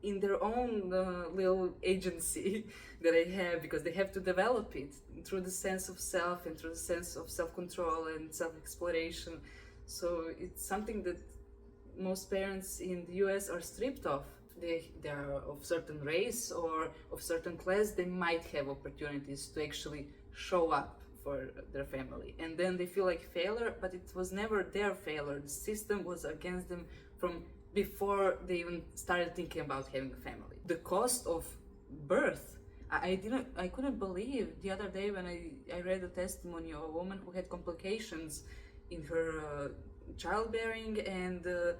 in their own little agency that they have, because they have to develop it through the sense of self and through the sense of self-control and self-exploration. So it's something that most parents in the US are stripped of. They are of certain race or of certain class, they might have opportunities to actually show up for their family. And then they feel like failure, but it was never their failure. The system was against them from before they even started thinking about having a family. The cost of birth, I couldn't believe the other day when I read a testimony of a woman who had complications in her childbearing, and the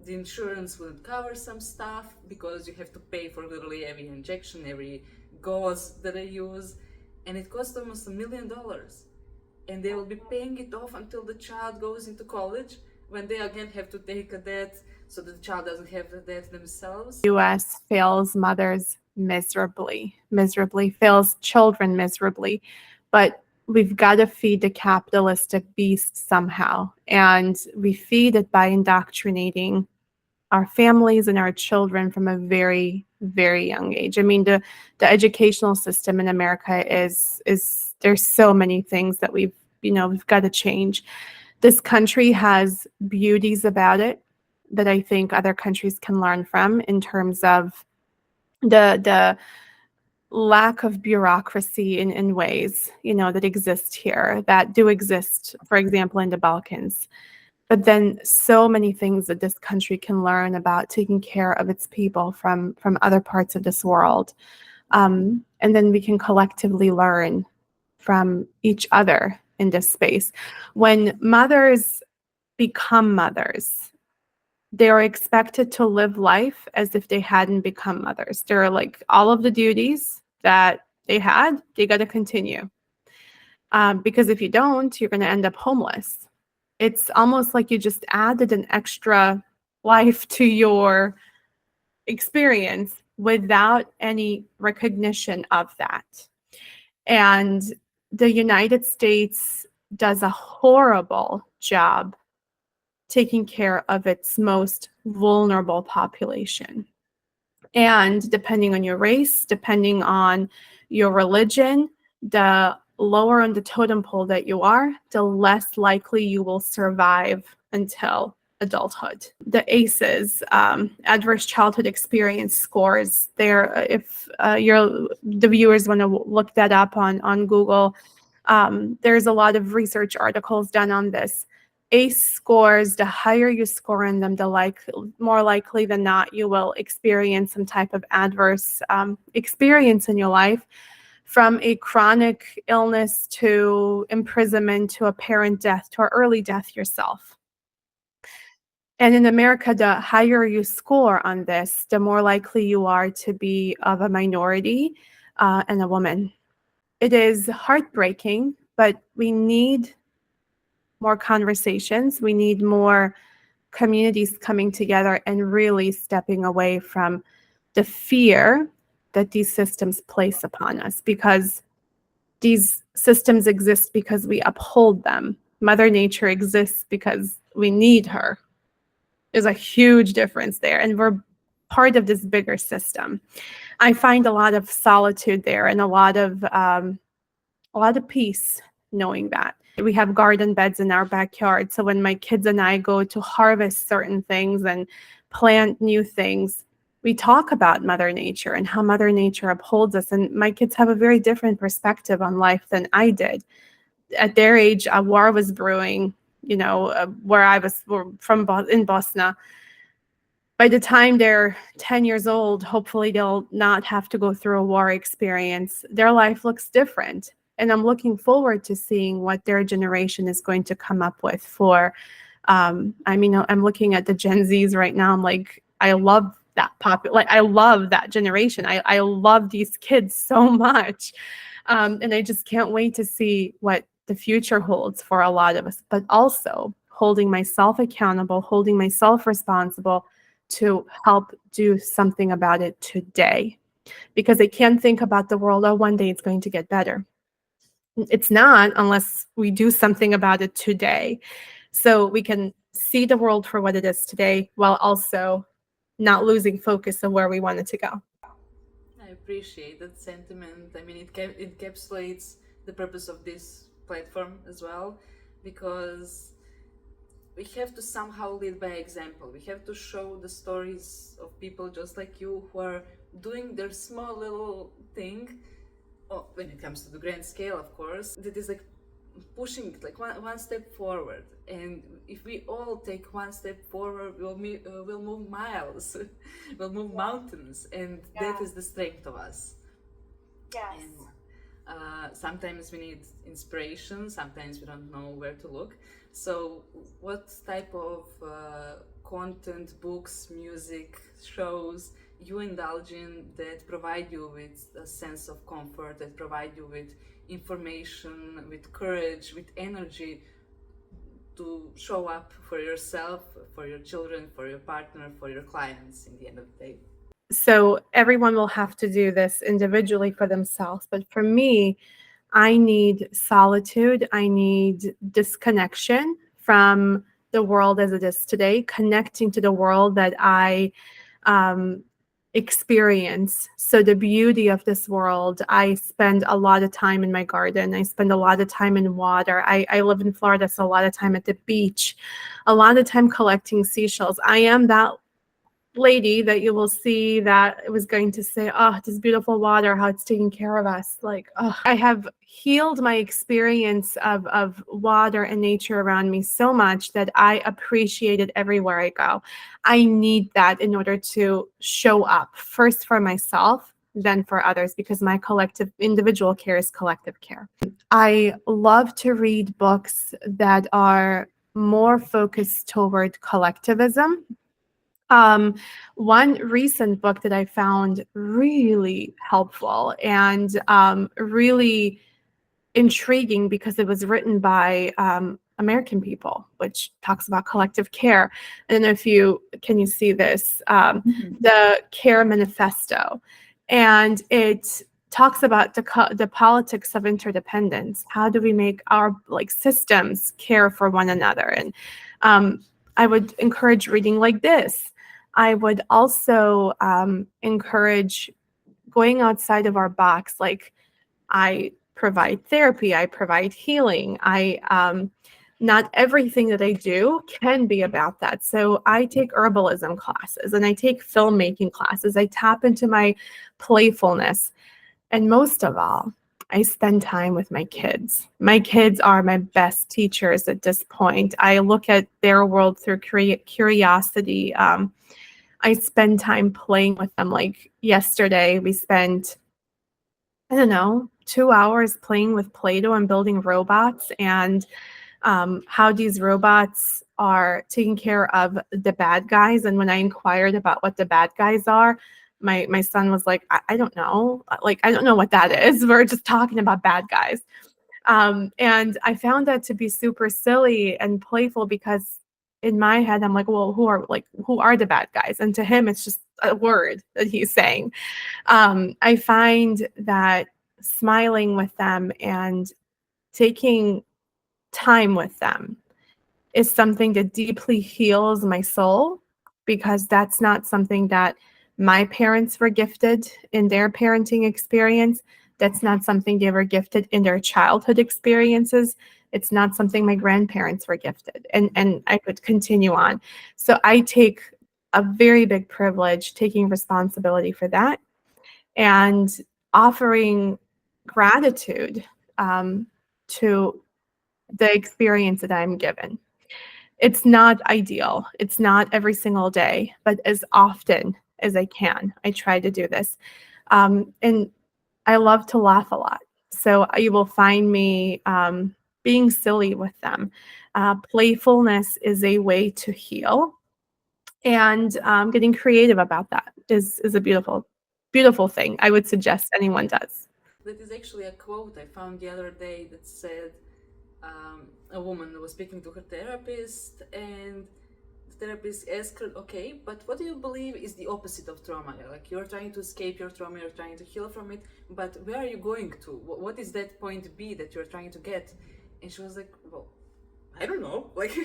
insurance wouldn't cover some stuff because you have to pay for literally every injection, every gauze that I use, and it cost almost $1 million. And they will be paying it off until the child goes into college, when they again have to take a debt so that the child doesn't have the debt themselves. US fails mothers miserably, fails children miserably. But we've got to feed the capitalistic beast somehow. And we feed it by indoctrinating our families and our children from a very, very young age. I mean, the educational system in America is there's so many things that we've got to change. This country has beauties about it that I think other countries can learn from, in terms of the lack of bureaucracy in ways, that exist here, that do exist, for example, in the Balkans. But then so many things that this country can learn about taking care of its people from other parts of this world. And then we can collectively learn from each other in this space. When mothers become mothers, they are expected to live life as if they hadn't become mothers. There are like all of the duties that they had, they got to continue. Because if you don't, you're going to end up homeless. It's almost like you just added an extra life to your experience without any recognition of that. And the United States does a horrible job taking care of its most vulnerable population. And depending on your race, depending on your religion, the lower on the totem pole that you are, the less likely you will survive until adulthood. The ACEs, adverse childhood experience scores, there, if the viewers want to look that up on Google, there's a lot of research articles done on this. ACE scores, the higher you score in them, the more likely than not you will experience some type of adverse experience in your life, from a chronic illness to imprisonment to a parent death to an early death yourself. And in America, the higher you score on this, the more likely you are to be of a minority and a woman. It is heartbreaking, but we need more conversations. We need more communities coming together and really stepping away from the fear that these systems place upon us, because these systems exist because we uphold them. Mother Nature exists because we need her. There's a huge difference there, and we're part of this bigger system. I find a lot of solitude there and a lot of peace knowing that. We have garden beds in our backyard, so when my kids and I go to harvest certain things and plant new things, we talk about Mother Nature and how Mother Nature upholds us. And my kids have a very different perspective on life than I did. At their age, a war was brewing, where I was from in Bosnia. By the time they're 10 years old, hopefully they'll not have to go through a war experience. Their life looks different. And I'm looking forward to seeing what their generation is going to come up with for, I'm looking at the Gen Zs right now. I'm like, I love that I love that generation. I love these kids so much. And I just can't wait to see what the future holds for a lot of us, but also holding myself accountable, holding myself responsible to help do something about it today. Because I can't think about the world, oh, one day it's going to get better. It's not, unless we do something about it today. So we can see the world for what it is today, while also not losing focus on where we want it to go. I appreciate that sentiment. I mean, it encapsulates the purpose of this platform as well, because we have to somehow lead by example. We have to show the stories of people just like you who are doing their small little thing. When it comes to the grand scale, of course, that is like pushing like one step forward. And if we all take one step forward, we'll move miles, we'll move mountains, and that is the strength of us. Yes. And sometimes we need inspiration, sometimes we don't know where to look. So what type of content, books, music, shows you indulge in that provide you with a sense of comfort, that provide you with information, with courage, with energy to show up for yourself, for your children, for your partner, for your clients in the end of the day? So everyone will have to do this individually for themselves. But for me, I need solitude. I need disconnection from the world as it is today, connecting to the world that I experience. So the beauty of this world, I spend a lot of time in my garden. I spend a lot of time in water. I live in Florida, so a lot of time at the beach, a lot of time collecting seashells. I am that lady that you will see that was going to say, oh, this beautiful water, how it's taking care of us. Like, oh, I have healed my experience of water and nature around me so much that I appreciate it everywhere I go. I need that in order to show up first for myself, then for others, because my collective individual care is collective care. I love to read books that are more focused toward collectivism. One recent book that I found really helpful and really intriguing, because it was written by American people, which talks about collective care. I don't know if you see this, the Care Manifesto, and it talks about the politics of interdependence. How do we make our systems care for one another? And I would encourage reading like this. I would also encourage going outside of our box. Like, I provide therapy, I provide healing. Not everything that I do can be about that. So I take herbalism classes and I take filmmaking classes. I tap into my playfulness. And most of all, I spend time with my kids. My kids are my best teachers at this point. I look at their world through curiosity. I spend time playing with them. Like yesterday, we spent, I don't know, 2 hours playing with Play-Doh and building robots, and how these robots are taking care of the bad guys. And when I inquired about what the bad guys are, my son was like, I don't know. Like, I don't know what that is. We're just talking about bad guys. And I found that to be super silly and playful, because in my head, I'm like, well, who are the bad guys? And to him, it's just a word that he's saying. I find that smiling with them and taking time with them is something that deeply heals my soul, because that's not something that my parents were gifted in their parenting experience. That's not something they were gifted in their childhood experiences. It's not something my grandparents were gifted. And I could continue on. So I take a very big privilege taking responsibility for that and offering gratitude to the experience that I'm given. It's not ideal. It's not every single day, but as often as I can, I try to do this. And I love to laugh a lot. So you will find me being silly with them. Playfulness is a way to heal, and getting creative about that is a beautiful, beautiful thing. I would suggest anyone does. That is actually a quote I found the other day that said, a woman was speaking to her therapist, and the therapist asked her, okay, but what do you believe is the opposite of trauma? Like, you're trying to escape your trauma, you're trying to heal from it, but where are you going to? What is that point B that you're trying to get? And she was like, well, I don't know, like,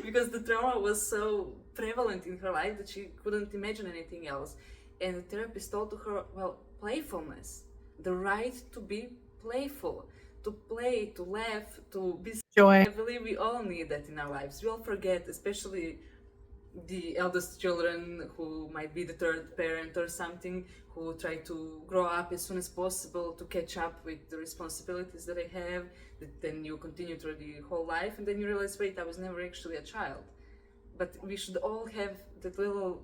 because the trauma was so prevalent in her life that she couldn't imagine anything else. And the therapist told to her, well, playfulness, the right to be playful, to play, to laugh, to be. Joy. I believe we all need that in our lives. We all forget, especially the eldest children who might be the third parent or something, who try to grow up as soon as possible to catch up with the responsibilities that they have, that then you continue through the whole life, and then you realize, wait, I was never actually a child. But we should all have that little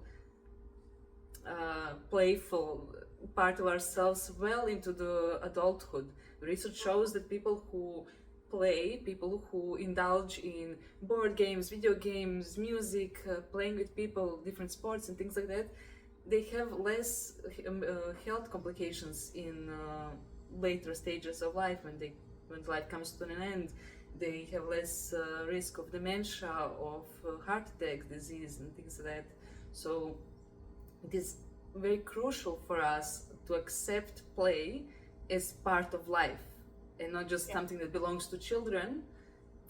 playful part of ourselves well into the adulthood. Research shows that people who play, people who indulge in board games, video games, music, playing with people, different sports and things like that, they have less health complications in later stages of life when life comes to an end. They have less risk of dementia, of heart attack, disease, and things like that. So it is very crucial for us to accept play as part of life, and not just something that belongs to children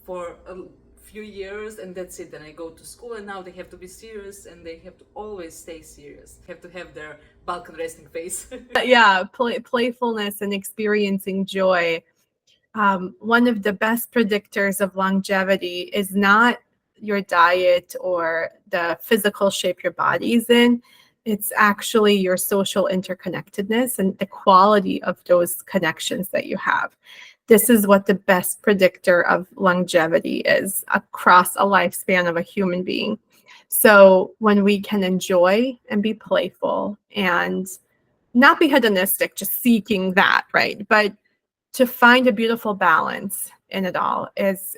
for a few years and that's it. Then I go to school and now they have to be serious, and they have to always stay serious. They have to have their Balkan resting face. Yeah, playfulness and experiencing joy. One of the best predictors of longevity is not your diet or the physical shape your body's in. It's actually your social interconnectedness and the quality of those connections that you have. This is what the best predictor of longevity is across a lifespan of a human being. So when we can enjoy and be playful and not be hedonistic, just seeking that, right? But to find a beautiful balance in it all is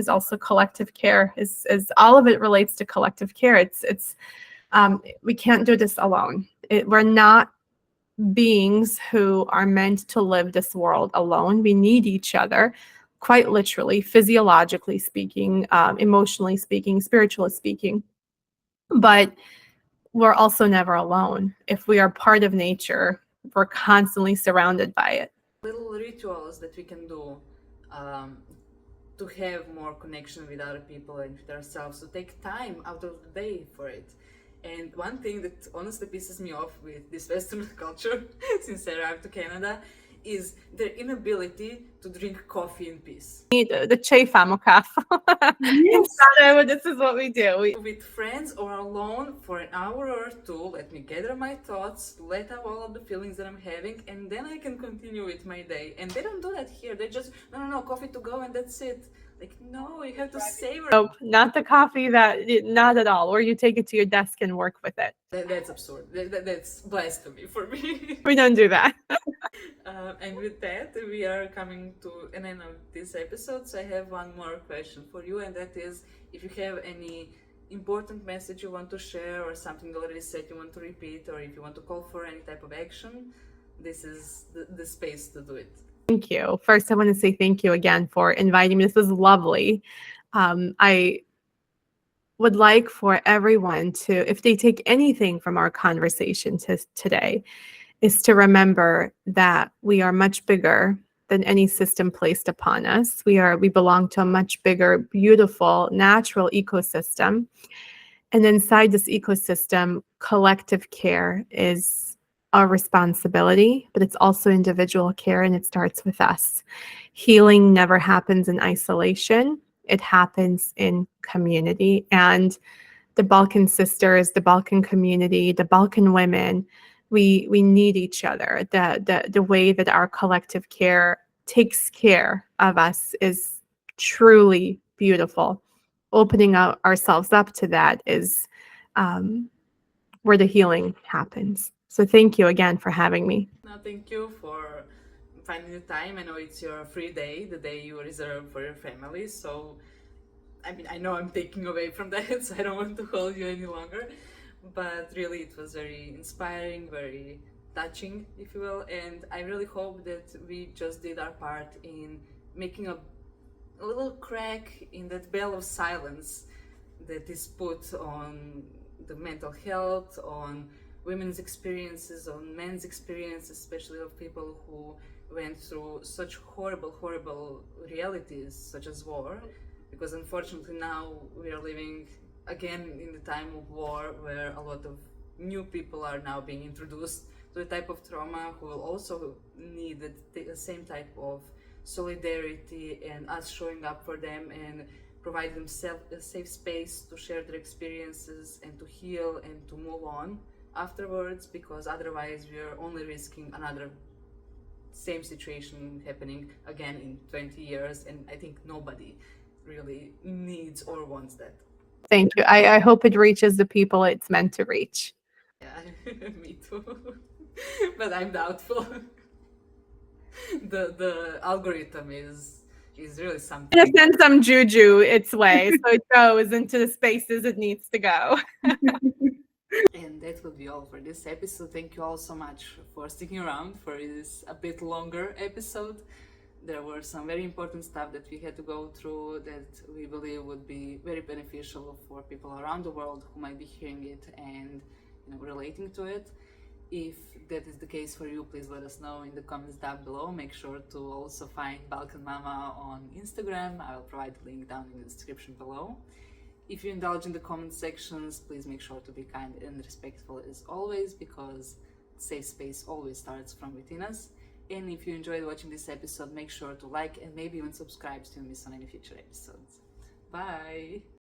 also collective care. Is all of it relates to collective care. It's we can't do this alone. We're not beings who are meant to live this world alone. We need each other, quite literally, physiologically speaking, emotionally speaking, spiritually speaking. But we're also never alone. If we are part of nature, we're constantly surrounded by it. Little rituals that we can do um, to have more connection with other people and with ourselves, to take time out of the day for it. And one thing that honestly pisses me off with this Western culture since I arrived to Canada is their inability to drink coffee in peace. The Che Famo Cup. Instead, this is what we do. With friends or alone for an hour or two, let me gather my thoughts, let out all of the feelings that I'm having, and then I can continue with my day. And they don't do that here. They just, no, coffee to go and that's it. Like, no, you have to savor. Nope, not the coffee not at all. Or you take it to your desk and work with it. That's absurd. That's blasphemy for me. We don't do that. And with that, we are coming to an end of this episode. So I have one more question for you, and that is if you have any important message you want to share or something already said you want to repeat, or if you want to call for any type of action, this is the space to do it. Thank you. First, I want to say thank you again for inviting me. This was lovely. I would like for everyone to, if they take anything from our conversation today, is to remember that we are much bigger than any system placed upon us. We belong to a much bigger, beautiful, natural ecosystem. And inside this ecosystem, collective care is our responsibility, but it's also individual care, and it starts with us. Healing never happens in isolation. It happens in community. And the Balkan sisters, the Balkan community, the Balkan women, we need each other. The way that our collective care takes care of us is truly beautiful. Opening ourselves up to that is where the healing happens. So thank you again for having me. No, thank you for finding the time. I know it's your free day, the day you reserve for your family. So, I mean, I know I'm taking away from that, so I don't want to hold you any longer. But really, it was very inspiring, very touching, if you will. And I really hope that we just did our part in making a little crack in that bell of silence that is put on the mental health, on women's experiences, on men's experiences, especially of people who went through such horrible realities such as war, because unfortunately now we are living again in the time of war, where a lot of new people are now being introduced to the type of trauma who will also need the same type of solidarity and us showing up for them and provide them a safe space to share their experiences and to heal and to move on afterwards, because otherwise we are only risking another same situation happening again in 20 years, and I think nobody really needs or wants that. Thank you. I hope it reaches the people it's meant to reach. Yeah, me too. But I'm doubtful. The algorithm is really something. It sends some juju its way, so it goes into the spaces it needs to go. And that will be all for this episode. Thank you all so much for sticking around for this a bit longer episode. There were some very important stuff that we had to go through that we believe would be very beneficial for people around the world who might be hearing it and relating to it. If that is the case for you, please let us know in the comments down below. Make sure to also find Balkan Mama on Instagram. I will provide the link down in the description below. If you indulge in the comment sections, please make sure to be kind and respectful as always, because safe space always starts from within us. And if you enjoyed watching this episode, make sure to like and maybe even subscribe so you don't miss on any future episodes. Bye!